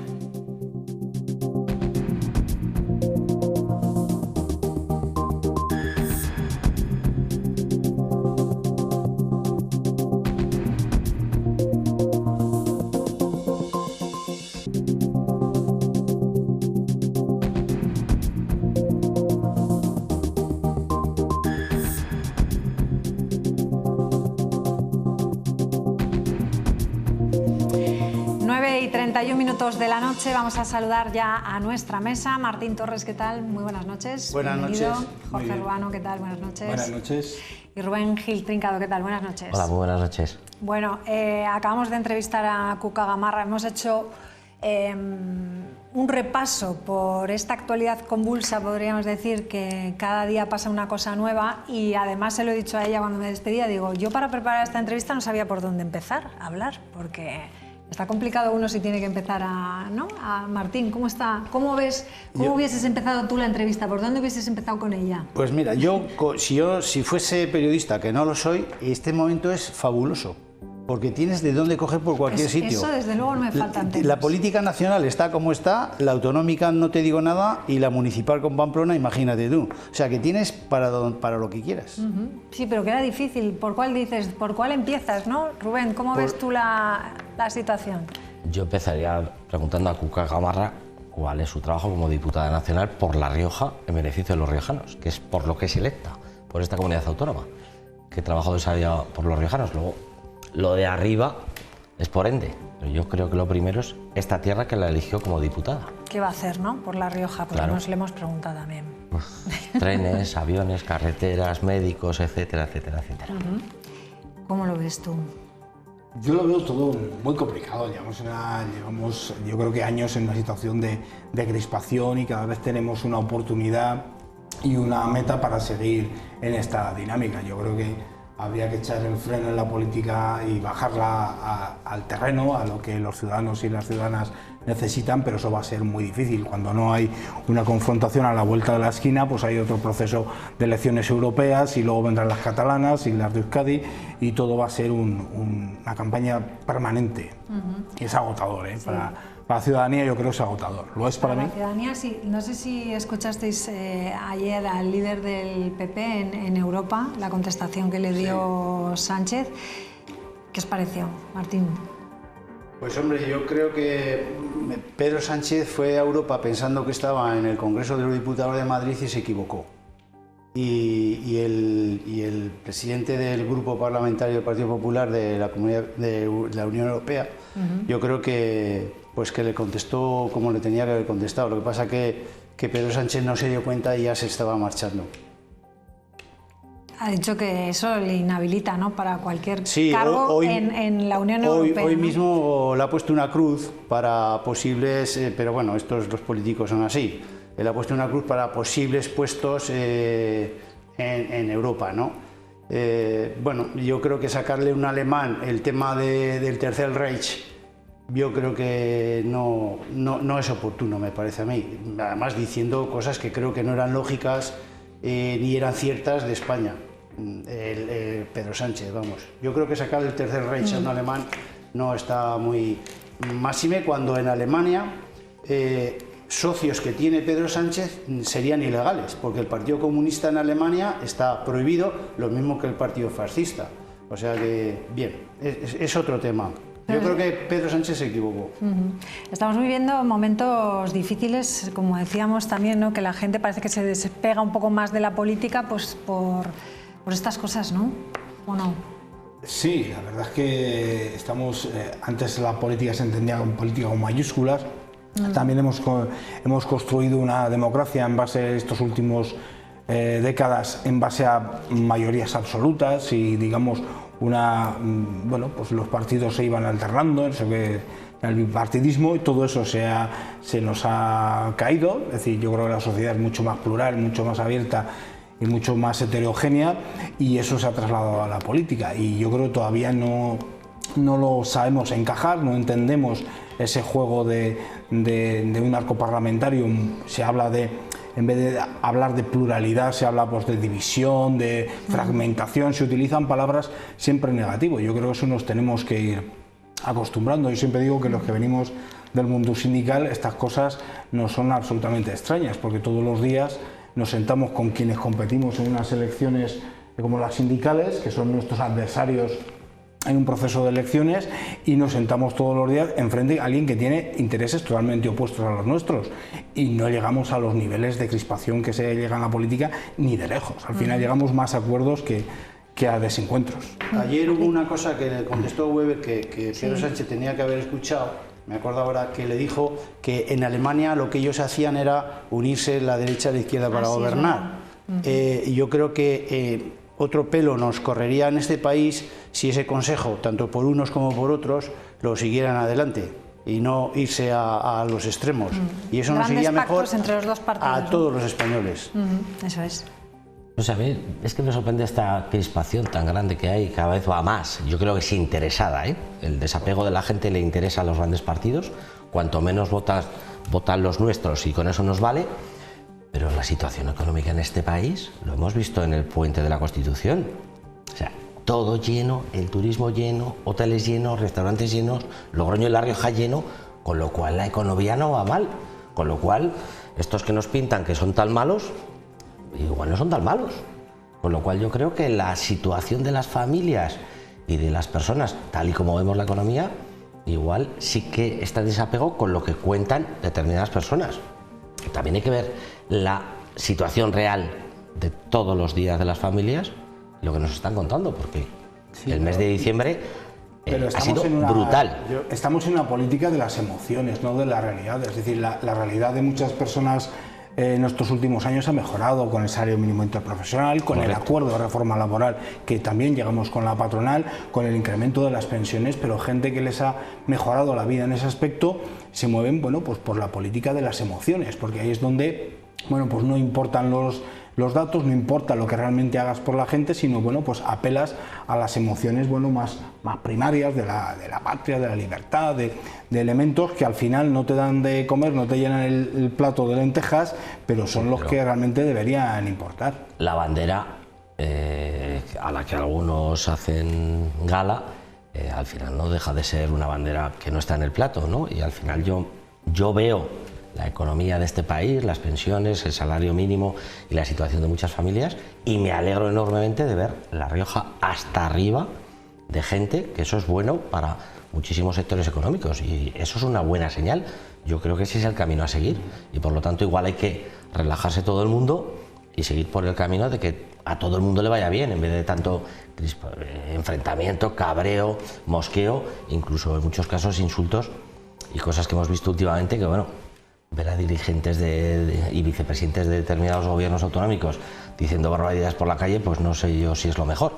Y 31 minutos de la noche, vamos a saludar ya a nuestra mesa. Martín Torres, ¿qué tal? Muy buenas noches. Buenas noches. Jorge Ruano, ¿qué tal? Buenas noches. Buenas noches. Y Rubén Gil Trincado, ¿qué tal? Buenas noches. Hola, muy buenas noches. Bueno, acabamos de entrevistar a Cuca Gamarra. Hemos hecho un repaso por esta actualidad convulsa, podríamos decir, que cada día pasa una cosa nueva, y además se lo he dicho a ella cuando me despedía, digo, yo para preparar esta entrevista no sabía por dónde empezar a hablar, porque está complicado uno si tiene que empezar ¿no? Martín, ¿cómo está? ¿Cómo ves? ¿Cómo hubieses empezado tú la entrevista? ¿Por dónde hubieses empezado con ella? Pues mira, si fuese periodista, que no lo soy, este momento es fabuloso. porque tienes de dónde coger por cualquier sitio. Eso desde luego no me faltan temas. La política nacional está como está, la autonómica no te digo nada y la municipal con Pamplona, imagínate tú. O sea que tienes para lo que quieras. Sí, pero queda difícil. ¿Por cuál dices? ¿Por cuál empiezas, no? Rubén, ¿cómo ves tú la situación? Yo empezaría preguntando a Cuca Gamarra cuál es su trabajo como diputada nacional por La Rioja en beneficio de los riojanos, que es por lo que es electa, por esta comunidad autónoma. ¿Qué trabajo desarrolla por los riojanos? Luego, lo de arriba es por ende, pero yo creo que lo primero es esta tierra que la eligió como diputada. ¿Qué va a hacer, no? Por La Rioja, pues Claro. le hemos preguntado también. Trenes, aviones, carreteras, médicos, etcétera, etcétera, etcétera. ¿Cómo lo ves tú? Yo lo veo todo muy complicado, llevamos yo creo que años en una situación de crispación y cada vez tenemos una oportunidad y una meta para seguir en esta dinámica. Yo creo que habría que echar el freno en la política y bajarla al terreno, a lo que los ciudadanos y las ciudadanas necesitan, pero eso va a ser muy difícil. Cuando no hay una confrontación a la vuelta de la esquina, pues hay otro proceso de elecciones europeas y luego vendrán las catalanas y las de Euskadi y todo va a ser una campaña permanente. Y es agotador, ¿eh? Sí. Para la ciudadanía yo creo que es agotador. ¿Lo es para mí? La ciudadanía sí. No sé si escuchasteis ayer al líder del PP en Europa, la contestación que le dio Sánchez. ¿Qué os pareció, Martín? Pues hombre, yo creo que Pedro Sánchez fue a Europa pensando que estaba en el Congreso de los Diputados de Madrid y se equivocó. Y el presidente del Grupo Parlamentario del Partido Popular de la Comunidad de la Unión Europea, yo creo que le contestó como le tenía que haber contestado. Lo que pasa que Pedro Sánchez no se dio cuenta y ya se estaba marchando. Ha dicho que eso le inhabilita, ¿no?, para cualquier sí, cargo en la Unión Europea. Hoy ¿no? mismo le ha puesto una cruz para posibles, pero bueno, los políticos son así. Él ha puesto una cruz para posibles puestos en Europa, ¿no? Bueno, yo creo que sacarle a un alemán el tema del Tercer Reich, yo creo que no es oportuno, me parece a mí. Además diciendo cosas que creo que no eran lógicas ni eran ciertas de España. Pedro Sánchez, vamos. Yo creo que sacar el Tercer Reich a un alemán no está muy... Máxime cuando en Alemania socios que tiene Pedro Sánchez serían ilegales, porque el Partido Comunista en Alemania está prohibido, lo mismo que el Partido Fascista. O sea que, bien, es otro tema. Yo creo que Pedro Sánchez se equivocó. Estamos viviendo momentos difíciles, como decíamos también, ¿no?, que la gente parece que se despega un poco más de la política, pues por estas cosas, ¿no? ¿O no? Sí, la verdad es que estamos... antes la política se entendía como política con mayúsculas. También hemos construido una democracia en base a estos últimos décadas, en base a mayorías absolutas y, digamos, bueno, pues los partidos se iban alternando, el bipartidismo, y todo eso se nos ha caído. Es decir, yo creo que la sociedad es mucho más plural, mucho más abierta y mucho más heterogénea, y eso se ha trasladado a la política, y yo creo que todavía no lo sabemos encajar, no entendemos ese juego de un arco parlamentario. Se habla en vez de hablar de pluralidad, se habla pues de división, de fragmentación, se utilizan palabras siempre negativas. Yo creo que eso nos tenemos que ir acostumbrando. Yo siempre digo que los que venimos del mundo sindical, estas cosas no son absolutamente extrañas, porque todos los días nos sentamos con quienes competimos en unas elecciones como las sindicales, que son nuestros adversarios en un proceso de elecciones, y nos sentamos todos los días enfrente a alguien que tiene intereses totalmente opuestos a los nuestros, y no llegamos a los niveles de crispación que se llegan a la política ni de lejos. Al final llegamos más a acuerdos que a desencuentros. Ayer hubo una cosa que le contestó Weber que Pedro Sánchez tenía que haber escuchado. Me acuerdo ahora que le dijo que en Alemania lo que ellos hacían era unirse la derecha y la izquierda para gobernar. Yo creo que otro pelo nos correría en este país si ese consejo, tanto por unos como por otros, lo siguieran adelante y no irse a los extremos. Y eso nos iría mejor entre los dos partidos, a todos los españoles. Eso es. O sea, a mí es que me sorprende esta crispación tan grande que hay, cada vez va más. Yo creo que es interesada, ¿eh? El desapego de la gente le interesa a los grandes partidos. Cuanto menos votan los nuestros y con eso nos vale. Pero la situación económica en este país, lo hemos visto en el puente de la Constitución. O sea, todo lleno, el turismo lleno, hoteles llenos, restaurantes llenos, Logroño y La Rioja lleno, con lo cual la economía no va mal, con lo cual estos que nos pintan que son tan malos, igual no son tan malos, con lo cual yo creo que la situación de las familias y de las personas, tal y como vemos la economía, igual sí que está en desapego con lo que cuentan determinadas personas. También hay que ver la situación real de todos los días de las familias, lo que nos están contando, porque sí, el mes de diciembre ha sido brutal. Estamos en una política de las emociones, no de la realidad. Es decir, la realidad de muchas personas en estos últimos años ha mejorado con el salario mínimo interprofesional, con el acuerdo de reforma laboral que también llegamos con la patronal, con el incremento de las pensiones, pero gente que les ha mejorado la vida en ese aspecto se mueven, bueno, pues por la política de las emociones, porque ahí es donde, bueno, pues no importan los datos, no importa lo que realmente hagas por la gente, sino, bueno, pues apelas a las emociones, bueno, más primarias de la patria, de la libertad, de elementos que al final no te dan de comer, no te llenan el plato de lentejas, pero son los que realmente deberían importar. La bandera, a la que algunos hacen gala, al final no deja de ser una bandera que no está en el plato, ¿no? Y al final yo veo la economía de este país, las pensiones, el salario mínimo y la situación de muchas familias, y me alegro enormemente de ver La Rioja hasta arriba de gente, que eso es bueno para muchísimos sectores económicos y eso es una buena señal. Yo creo que ese es el camino a seguir y por lo tanto igual hay que relajarse todo el mundo y seguir por el camino de que a todo el mundo le vaya bien, en vez de tanto enfrentamiento, cabreo, mosqueo, incluso en muchos casos insultos y cosas que hemos visto últimamente que, bueno, ver a dirigentes y vicepresidentes de determinados gobiernos autonómicos diciendo barbaridades por la calle, pues no sé yo si es lo mejor.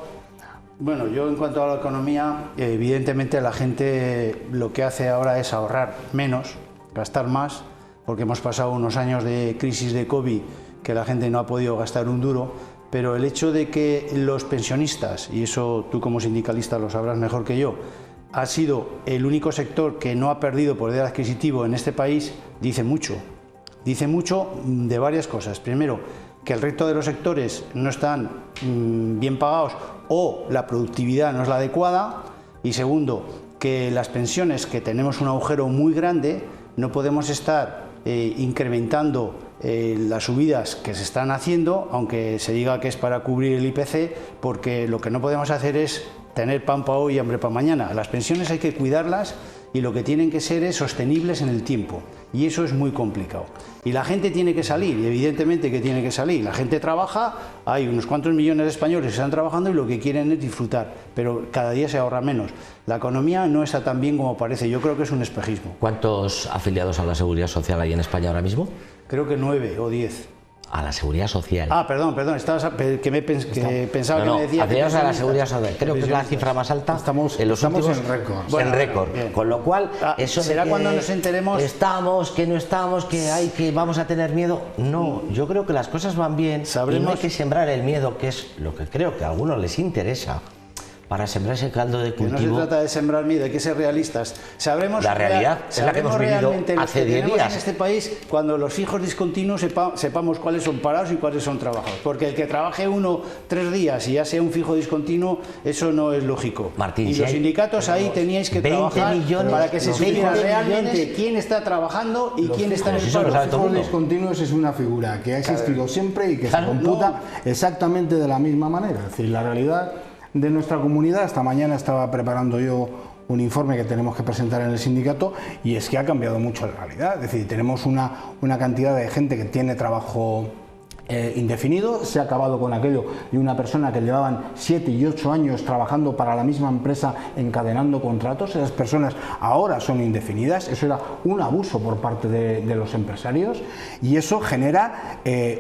Bueno, yo en cuanto a la economía, evidentemente la gente lo que hace ahora es ahorrar menos, gastar más, porque hemos pasado unos años de crisis de COVID que la gente no ha podido gastar un duro, pero el hecho de que los pensionistas, y eso tú como sindicalista lo sabrás mejor que yo, ha sido el único sector que no ha perdido poder adquisitivo en este país, dice mucho. Dice mucho de varias cosas. Primero, que el resto de los sectores no están bien pagados o la productividad no es la adecuada. Y segundo, que las pensiones, que tenemos un agujero muy grande, no podemos estar incrementando las subidas que se están haciendo, aunque se diga que es para cubrir el IPC, porque lo que no podemos hacer es tener pan para hoy y hambre para mañana. Las pensiones hay que cuidarlas y lo que tienen que ser es sostenibles en el tiempo y eso es muy complicado. Y la gente tiene que salir, y evidentemente que tiene que salir. La gente trabaja, hay unos cuantos millones de españoles que están trabajando y lo que quieren es disfrutar, pero cada día se ahorra menos. La economía no está tan bien como parece, yo creo que es un espejismo. ¿Cuántos afiliados a la Seguridad Social hay en España ahora mismo? Creo que 9 o 10. A la Seguridad Social. Ah, perdón, pensaba que pensaba que me decía... Afiliados a la Seguridad Social, creo que es la cifra más alta estamos en los últimos... en récord. Bueno, en récord, con lo cual... eso será cuando nos enteremos... Estamos, que no estamos, que vamos a tener miedo... No, yo creo que las cosas van bien y no hay que sembrar el miedo, que es lo que creo que a algunos les interesa, para sembrar ese caldo de cultivo. Que no se trata de sembrar miedo, hay que ser realistas. Sabremos la realidad es la que hemos vivido hace 10 días. En este país, cuando los fijos discontinuos sepamos cuáles son parados y cuáles son trabajados. Porque el que trabaje 3 días y ya sea un fijo discontinuo, eso no es lógico. Martín, y los sindicatos ahí teníais que trabajar para que se supiera realmente quién está trabajando y quién está en el paro. Los fijos discontinuos es una figura que ha existido siempre y que se computa exactamente de la misma manera. Es decir, la realidad de nuestra comunidad, esta mañana estaba preparando yo un informe que tenemos que presentar en el sindicato y es que ha cambiado mucho la realidad. Es decir, tenemos una cantidad de gente que tiene trabajo indefinido, se ha acabado con aquello de una persona que llevaban 7 y 8 años trabajando para la misma empresa encadenando contratos. Esas personas ahora son indefinidas, eso era un abuso por parte de los empresarios y eso genera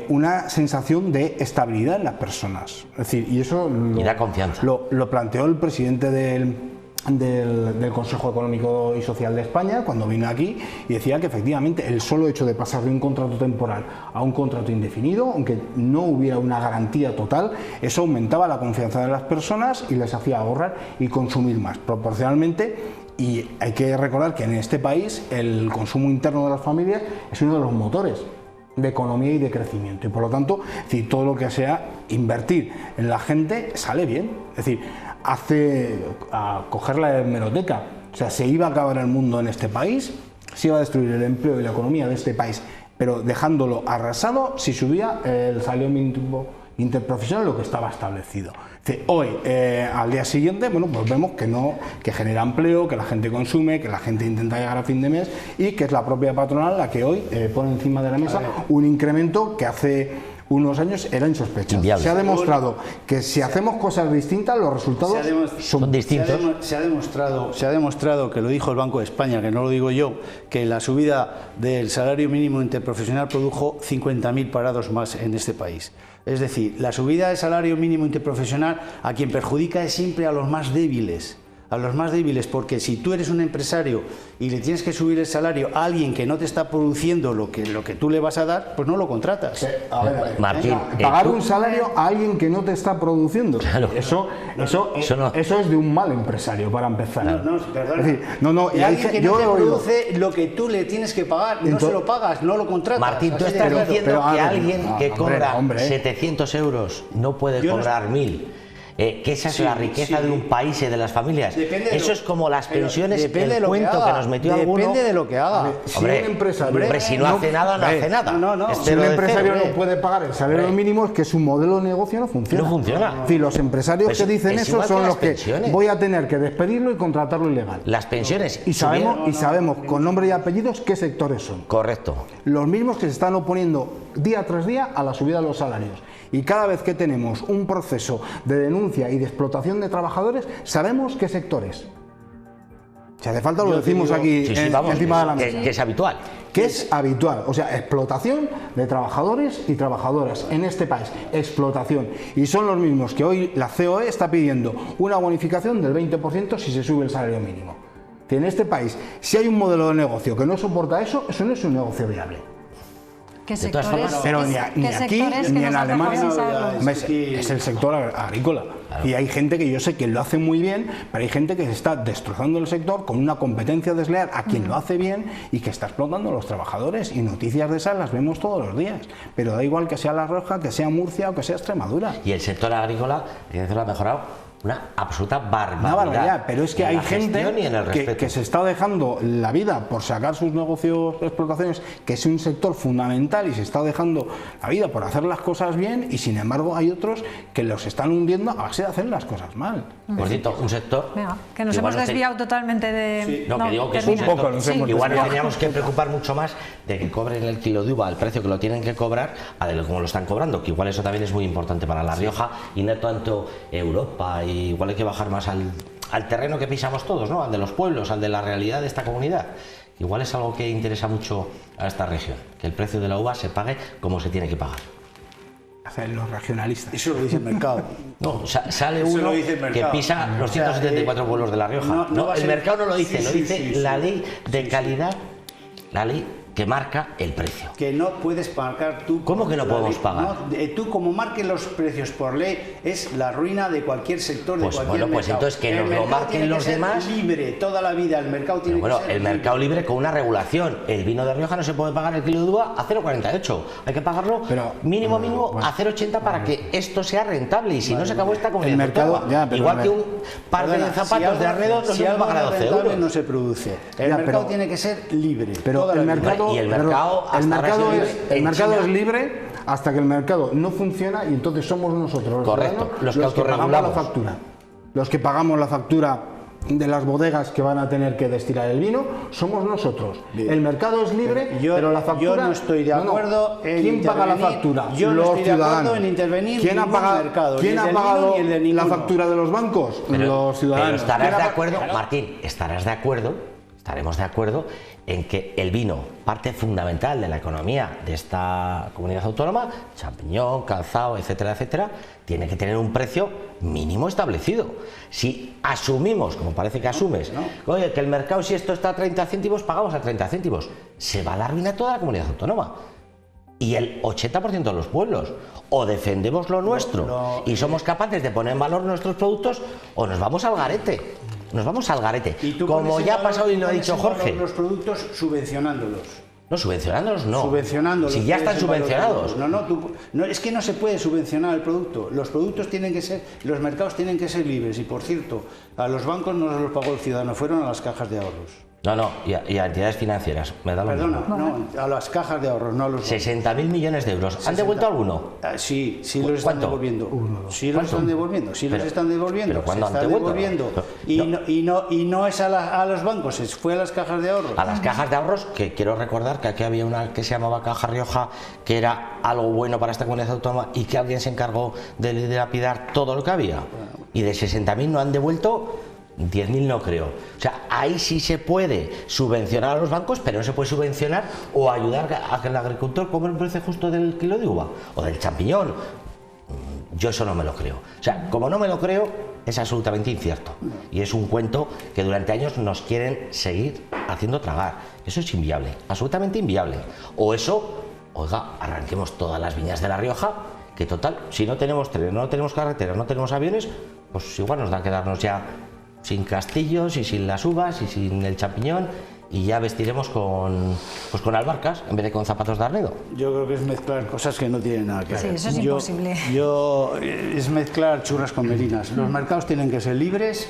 una sensación de estabilidad en las personas. Es decir, y eso da confianza. Lo planteó el presidente del Consejo Económico y Social de España cuando vino aquí y decía que efectivamente el solo hecho de pasar de un contrato temporal a un contrato indefinido, aunque no hubiera una garantía total, eso aumentaba la confianza de las personas y les hacía ahorrar y consumir más proporcionalmente. Y hay que recordar que en este país el consumo interno de las familias es uno de los motores de economía y de crecimiento y por lo tanto, todo lo que sea invertir en la gente sale bien. Es decir, a coger la hemeroteca. O sea, se iba a acabar el mundo en este país, se iba a destruir el empleo y la economía de este país, pero dejándolo arrasado si subía el salario mínimo interprofesional, lo que estaba establecido. Hoy, al día siguiente, bueno, pues vemos que no, que genera empleo, que la gente consume, que la gente intenta llegar a fin de mes y que es la propia patronal la que hoy pone encima de la mesa un incremento que hace unos años era insospechado. Inviable. Se ha demostrado que si hacemos cosas distintas, los resultados son distintos. Se ha demostrado, que lo dijo el Banco de España, que no lo digo yo, que la subida del salario mínimo interprofesional produjo 50.000 parados más en este país. Es decir, la subida del salario mínimo interprofesional a quien perjudica es siempre a los más débiles. A los más débiles, porque si tú eres un empresario y le tienes que subir el salario a alguien que no te está produciendo lo que tú le vas a dar, pues no lo contratas. Martín, pagar un salario a alguien que no te está produciendo, claro. Eso es de un mal empresario, para empezar. Perdona. Es decir, y alguien que no te produce lo que tú le tienes que pagar, no se lo pagas, no lo contratas. Martín, tú estás diciendo que alguien que cobra 700 euros no puede cobrar 1.000. Que esa es la riqueza de un país y de las familias. Eso es como las pensiones, el cuento que nos metió alguno. Depende de lo que haga. Si no hace nada, no hace nada. Si un empresario no puede pagar el salario mínimo, es que su modelo de negocio no funciona. No funciona. Si los empresarios que dicen eso son los que voy a tener que despedirlo y contratarlo ilegal. Las pensiones. Y sabemos con nombre y apellidos qué sectores son. Correcto. Los mismos que se están oponiendo día tras día a la subida de los salarios. Y cada vez que tenemos un proceso de denuncia y de explotación de trabajadores, sabemos qué sectores. Si hace falta lo decimos aquí encima de la mesa. Que es habitual. Que es habitual, o sea, explotación de trabajadores y trabajadoras en este país, explotación. Y son los mismos que hoy la COE está pidiendo una bonificación del 20% si se sube el salario mínimo. Que en este país, si hay un modelo de negocio que no soporta eso, eso no es un negocio viable. ¿Qué sectores? Pero ni aquí ni en Alemania es el sector agrícola. Claro. Y hay gente que yo sé que lo hace muy bien, pero hay gente que se está destrozando el sector con una competencia desleal a quien lo hace bien y que está explotando a los trabajadores. Y noticias de esas las vemos todos los días. Pero da igual que sea La Rioja, que sea Murcia o que sea Extremadura. Y el sector agrícola, lo ha mejorado. Una absoluta barbaridad. Una barbaridad, pero es que hay gente que se está dejando la vida por sacar sus negocios, explotaciones, que es un sector fundamental y se está dejando la vida por hacer las cosas bien y sin embargo hay otros que los están hundiendo a base de hacer las cosas mal. Por cierto, un sector... Venga, que nos hemos desviado totalmente de... Sí. No, que digo que es un sector, igual nos teníamos que preocupar mucho más de que cobren el kilo de uva al precio que lo tienen que cobrar a de cómo lo están cobrando, que igual eso también es muy importante para La Rioja y no tanto Europa. Y igual hay que bajar más al terreno que pisamos todos, ¿no? Al de los pueblos, al de la realidad de esta comunidad. Igual es algo que interesa mucho a esta región, que el precio de la uva se pague como se tiene que pagar. Hacen los regionalistas. Eso lo dice el mercado. No, sale uno que pisa los 174 pueblos de La Rioja. No, el mercado no lo dice, lo dice la ley de calidad, la ley que marca el precio. Que no puedes pagar tú. ¿Cómo que no podemos pagar? No, tú como marques los precios por ley es la ruina de cualquier sector, de cualquier mercado. Pues entonces que nos lo marquen los demás. Libre toda la vida, el mercado tiene que ser el mercado libre con una regulación. El vino de Rioja no se puede pagar el kilo de uva a 0,48. Hay que pagarlo mínimo a 0,80 para que esto sea rentable y si no se acabó esta comunidad. El mercado, igual que un par de zapatos de Arnedo no se puede pagar a 12 euros. No se produce. El mercado tiene que ser libre. Pero el mercado y el mercado es libre hasta que el mercado no funciona y entonces somos nosotros los que pagamos la factura. Los que pagamos la factura de las bodegas que van a tener que destilar el vino somos nosotros. Bien. El mercado es libre, pero la factura... Yo no estoy de acuerdo en ¿Quién paga la factura? Yo no estoy de acuerdo en intervenir ¿Quién ha pagado, ¿quién ha pagado la factura de los bancos? Los ciudadanos. Pero estarás de acuerdo, Martín, estaremos de acuerdo en que el vino, parte fundamental de la economía de esta comunidad autónoma, champiñón, calzado, etcétera, etcétera, tiene que tener un precio mínimo establecido. Si asumimos, como parece que asumes, oye, que el mercado si esto está a 30 céntimos, pagamos a 30 céntimos, se va a la ruina toda la comunidad autónoma. Y el 80% de los pueblos, o defendemos lo nuestro y somos capaces de poner en valor nuestros productos, o nos vamos al garete. Nos vamos al garete. Como ya ha pasado y lo ha dicho Jorge. Los productos subvencionándolos. No, subvencionándolos no. Subvencionándolos. Si ya están subvencionados. No, es que no se puede subvencionar el producto. Los productos tienen que ser, los mercados tienen que ser libres. Y por cierto, a los bancos no se los pagó el ciudadano, fueron a las cajas de ahorros. No, y a entidades financieras. Me da lo Perdona, mismo. no, a las cajas de ahorros, no a los bancos. 60.000 millones de euros. ¿Han devuelto alguno? Sí, los están devolviendo. Sí los están devolviendo, sí los están devolviendo. ¿Pero cuándo se han está devuelto? devolviendo. Y no es a los bancos, fue a las cajas de ahorros. A las cajas de ahorros, que quiero recordar que aquí había una que se llamaba Caja Rioja, que era algo bueno para esta comunidad autónoma y que alguien se encargó de dilapidar todo lo que había. Y de 60.000 no han devuelto 10.000, no creo. O sea, ahí sí se puede subvencionar a los bancos, pero no se puede subvencionar o ayudar a que el agricultor cobre un precio justo del kilo de uva o del champiñón. Yo eso no me lo creo. O sea, como no me lo creo, es absolutamente incierto. Y es un cuento que durante años nos quieren seguir haciendo tragar. Eso es inviable, absolutamente inviable. O eso, oiga, arranquemos todas las viñas de La Rioja, que total, si no tenemos tren, no tenemos carreteras, no tenemos aviones, pues igual nos da quedarnos ya sin castillos y sin las uvas y sin el champiñón, y ya vestiremos con albarcas en vez de con zapatos de arnedo. Yo creo que es mezclar cosas que no tienen nada que ver. Sí, eso es imposible. Es mezclar churras con merinas. Los mercados tienen que ser libres,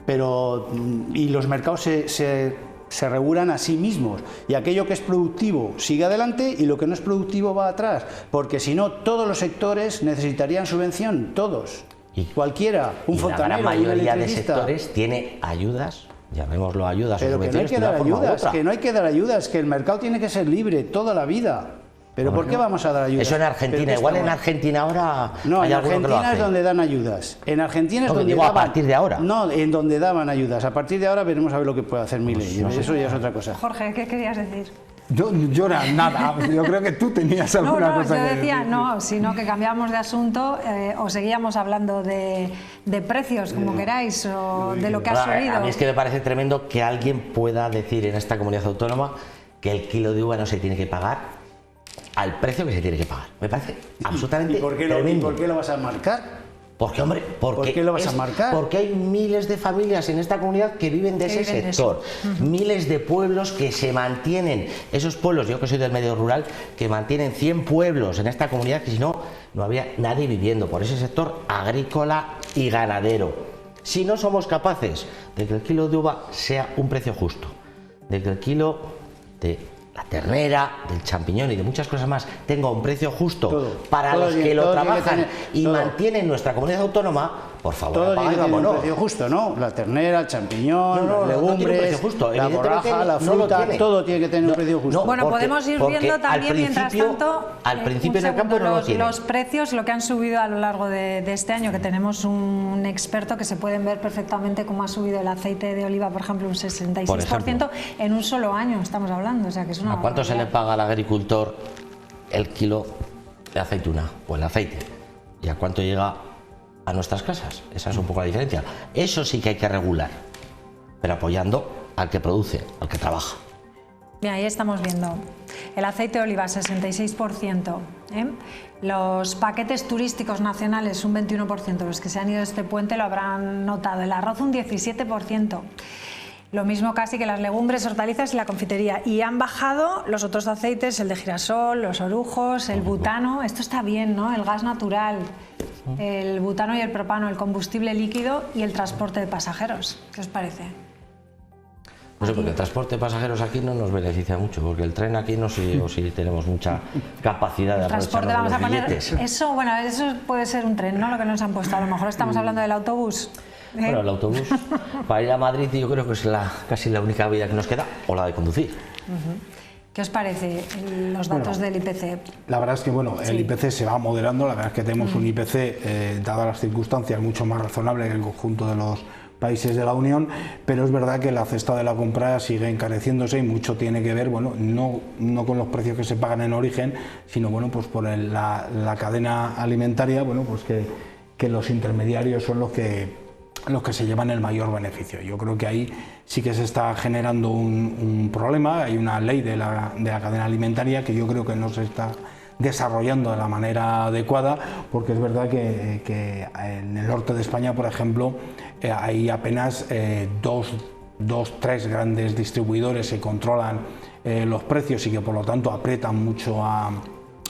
y los mercados se regulan a sí mismos, y aquello que es productivo sigue adelante y lo que no es productivo va atrás, porque si no todos los sectores necesitarían subvención, todos. Y cualquiera, un fontanero, la gran mayoría un de electricista. sectores tiene ayudas, llamémoslo ayudas o Pero que no hay subvenciones, que de una dar forma u ayudas, otra. que no hay que dar ayudas, que el mercado tiene que ser libre toda la vida. ¿Pero por qué vamos a dar ayudas? Eso en Argentina, igual en Argentina ahora No, hay en alguno que lo Argentina hace. es donde dan ayudas. En Argentina es No, donde digo, a daban... partir de ahora. No, en donde daban ayudas. A partir de ahora veremos a ver lo que puede hacer Milei. Eso ya es otra cosa. Jorge, ¿qué querías decir? Yo nada, yo creo que tú tenías alguna cosa yo que decía, decir. no, sino que cambiábamos de asunto o seguíamos hablando de precios, como queráis, o de lo que has oído. A mí es que me parece tremendo que alguien pueda decir en esta comunidad autónoma que el kilo de uva no se tiene que pagar al precio que se tiene que pagar. Me parece absolutamente tremendo. ¿Y por qué lo vas a marcar? Porque, hombre, ¿Por qué lo vas a marcar? Porque hay miles de familias en esta comunidad que viven de ese sector. Miles de pueblos que se mantienen. Esos pueblos, yo que soy del medio rural, que mantienen 100 pueblos en esta comunidad, que si no, no había nadie viviendo por ese sector agrícola y ganadero. Si no somos capaces de que el kilo de uva sea un precio justo, de que el kilo de la ternera, del champiñón y de muchas cosas más tenga un precio justo para los que lo trabajan y mantienen nuestra comunidad autónoma, por favor, todo tiene que tener un vámonos. precio justo, ¿no? La ternera, el champiñón, las legumbres, tiene un precio justo. la borraja, la No lo fruta, tiene. todo tiene que tener un precio justo. Bueno, podemos ir viendo también, mientras tanto, al principio en el campo no lo tiene. los precios, lo que han subido a lo largo de este año, que tenemos un experto que se pueden ver perfectamente cómo ha subido el aceite de oliva, por ejemplo, un 66% en un solo año, estamos hablando. O sea, que es una ¿A cuánto se le paga al agricultor el kilo de aceituna o el aceite? ¿Y a cuánto llega a nuestras casas? Esa es un poco la diferencia. Eso sí que hay que regular, pero apoyando al que produce, al que trabaja. Bien, ahí estamos viendo el aceite de oliva, 66%. Los paquetes turísticos nacionales, un 21%. Los que se han ido este puente lo habrán notado. El arroz, un 17%. Lo mismo casi que las legumbres, hortalizas y la confitería. Y han bajado los otros aceites, el de girasol, los orujos, el butano. Esto está bien, ¿no? El gas natural, el butano y el propano, el combustible líquido y el transporte de pasajeros. ¿Qué os parece? No sé, porque el transporte de pasajeros aquí no nos beneficia mucho, porque el tren aquí no sé si tenemos mucha capacidad de Transporte, aprovecharnos vamos de a los poner billetes. eso, bueno, eso puede ser un tren, ¿no? Lo que nos han puesto. A lo mejor estamos hablando del autobús. Bueno, el autobús para ir a Madrid yo creo que es casi la única vida que nos queda, o la de conducir. ¿Qué os parece los datos del IPC? La verdad es que bueno, el IPC se va moderando, la verdad es que tenemos un IPC, dadas las circunstancias, mucho más razonable que el conjunto de los países de la Unión, pero es verdad que la cesta de la compra sigue encareciéndose y mucho tiene que ver, bueno, no con los precios que se pagan en origen, sino bueno, pues por la cadena alimentaria, bueno, pues que los intermediarios son los que se llevan el mayor beneficio. Yo creo que ahí sí que se está generando un problema. Hay una ley de la cadena alimentaria que yo creo que no se está desarrollando de la manera adecuada, porque es verdad que en el norte de España, por ejemplo, hay apenas tres grandes distribuidores que controlan los precios y que por lo tanto aprietan mucho a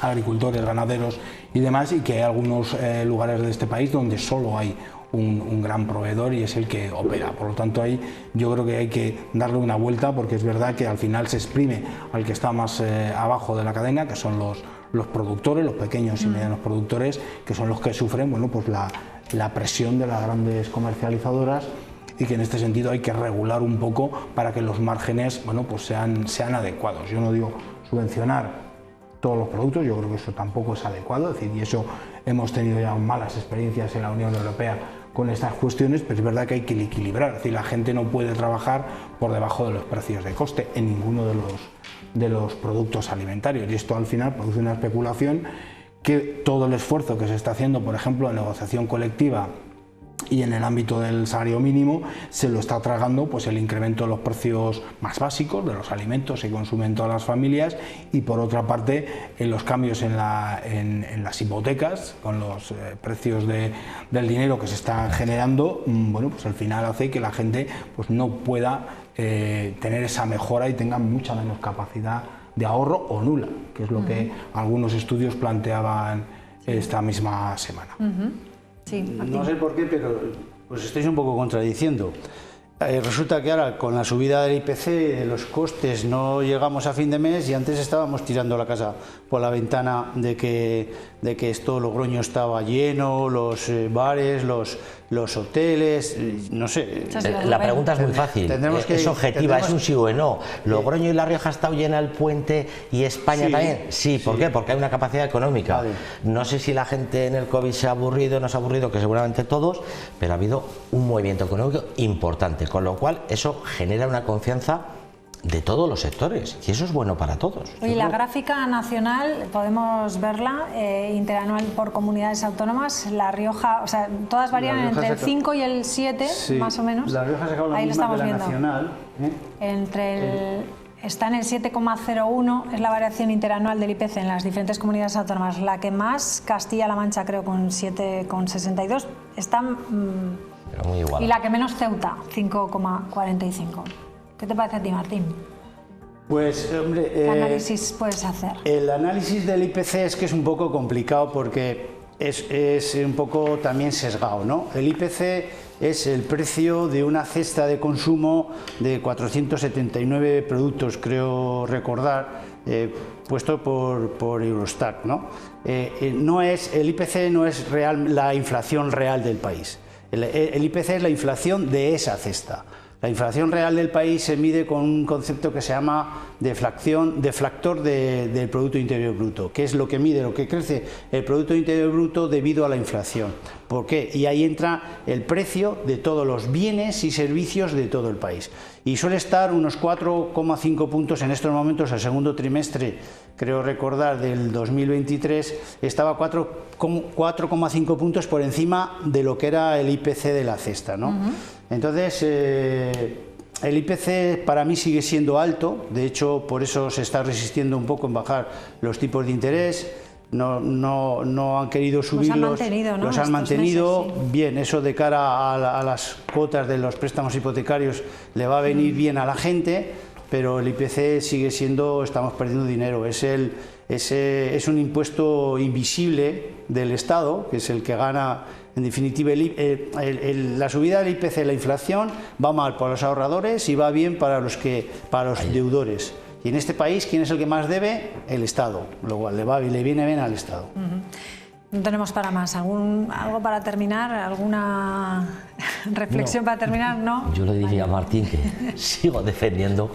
agricultores, ganaderos y demás, y que hay algunos lugares de este país donde solo hay un gran proveedor y es el que opera. Por lo tanto, ahí yo creo que hay que darle una vuelta, porque es verdad que al final se exprime al que está más abajo de la cadena, que son los productores, los pequeños y medianos productores, que son los que sufren, bueno, pues la presión de las grandes comercializadoras, y que en este sentido hay que regular un poco para que los márgenes, bueno, pues sean adecuados. Yo no digo subvencionar todos los productos, yo creo que eso tampoco es adecuado, es decir, y eso hemos tenido ya malas experiencias en la Unión Europea con estas cuestiones, pero es verdad que hay que equilibrar, es decir, la gente no puede trabajar por debajo de los precios de coste en ninguno de los productos alimentarios, y esto al final produce una especulación que todo el esfuerzo que se está haciendo, por ejemplo, en negociación colectiva y en el ámbito del salario mínimo, se lo está tragando pues el incremento de los precios más básicos de los alimentos que consumen todas las familias, y por otra parte en los cambios en las hipotecas, con los precios del dinero que se están generando, bueno, pues al final hace que la gente pues no pueda tener esa mejora y tenga mucha menos capacidad de ahorro o nula, que es lo que algunos estudios planteaban esta misma semana. Sí, no sé por qué, pero pues estáis un poco contradiciendo. Resulta que ahora con la subida del IPC los costes no llegamos a fin de mes, y antes estábamos tirando la casa por la ventana de que esto Logroño estaba lleno, los bares, los hoteles, no sé. La pregunta es muy fácil, es objetiva, es un sí o un no. ¿Logroño y La Rioja ha estado llena el puente y España también? Sí, ¿por qué? Porque hay una capacidad económica. Vale. No sé si la gente en el COVID se ha aburrido o no se ha aburrido, que seguramente todos, pero ha habido un movimiento económico importante, con lo cual eso genera una confianza de todos los sectores, y eso es bueno para todos. Oye, la gráfica nacional, podemos verla, interanual por comunidades autónomas. La Rioja, o sea, todas varían entre el 5 y el 7, más o menos. La Rioja ha sacado la misma que la nacional. Está en el 7,01, es la variación interanual del IPC en las diferentes comunidades autónomas. La que más, Castilla-La Mancha, creo, con 7,62, está... Pero muy igual. Y la que menos, Ceuta, 5,45. ¿Qué te parece a ti, Martín? Pues, hombre... ¿Qué análisis puedes hacer? El análisis del IPC es que es un poco complicado, porque es un poco también sesgado, ¿no? El IPC es el precio de una cesta de consumo de 479 productos, creo recordar, puesto por Eurostat, ¿no? El IPC no es la inflación real del país. El IPC es la inflación de esa cesta. La inflación real del país se mide con un concepto que se llama deflactor del Producto Interior Bruto, que es lo que mide, lo que crece el Producto Interior Bruto debido a la inflación. ¿Por qué? Y ahí entra el precio de todos los bienes y servicios de todo el país. Y suele estar unos 4,5 puntos en estos momentos. El segundo trimestre, creo recordar, del 2023, estaba 4,5 puntos por encima de lo que era el IPC de la cesta, ¿no? Entonces, el IPC para mí sigue siendo alto, de hecho por eso se está resistiendo un poco en bajar los tipos de interés, no han querido subirlos, los han mantenido, meses, sí. Bien, eso de cara a las cuotas de los préstamos hipotecarios le va a venir bien a la gente, pero el IPC sigue siendo, estamos perdiendo dinero, es un impuesto invisible del Estado, que es el que gana. En definitiva, la subida del IPC, la inflación, va mal para los ahorradores y va bien para los deudores. Y en este país, ¿quién es el que más debe? El Estado, lo cual le viene bien al Estado. No tenemos para más. ¿Algo para terminar? ¿Alguna reflexión para terminar? No. Yo le diría a Martín que sigo defendiendo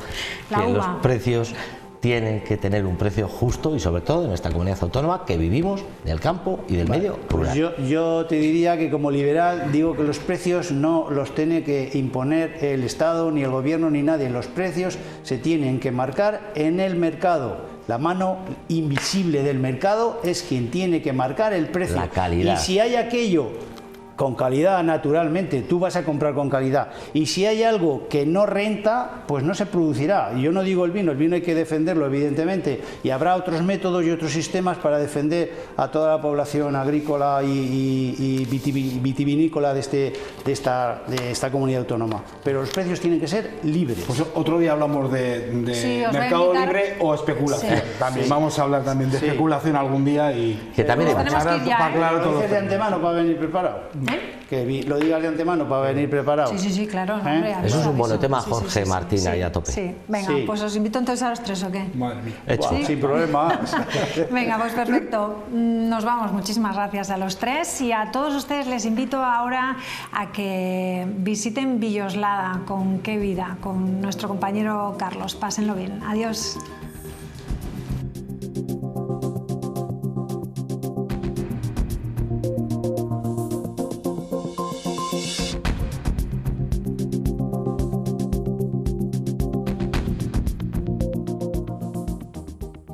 que los precios tienen que tener un precio justo, y sobre todo en esta comunidad autónoma que vivimos del campo y del medio rural. Pues yo te diría que como liberal digo que los precios no los tiene que imponer el Estado, ni el gobierno, ni nadie. Los precios se tienen que marcar en el mercado. La mano invisible del mercado es quien tiene que marcar el precio. La calidad. Y si hay aquello con calidad, naturalmente, tú vas a comprar con calidad. Y si hay algo que no renta, pues no se producirá. Y yo no digo el vino hay que defenderlo, evidentemente, y habrá otros métodos y otros sistemas para defender a toda la población agrícola y vitivinícola de esta comunidad autónoma. Pero los precios tienen que ser libres. Pues otro día hablamos de mercado libre o especulación. Sí. También vamos a hablar también de especulación algún día y que también tenemos que ir ya, lo dices de antemano para venir preparado. Que lo digas de antemano para venir preparado. Sí, claro. Hombre, eso es un buen tema, Jorge Martín, ahí a tope. Sí, venga, pues os invito entonces a los tres, ¿o qué? Madre mía. Hecho. Sin problema. Venga, pues perfecto. Nos vamos. Muchísimas gracias a los tres y a todos ustedes les invito ahora a que visiten Villoslada con Qué Vida, con nuestro compañero Carlos. Pásenlo bien. Adiós.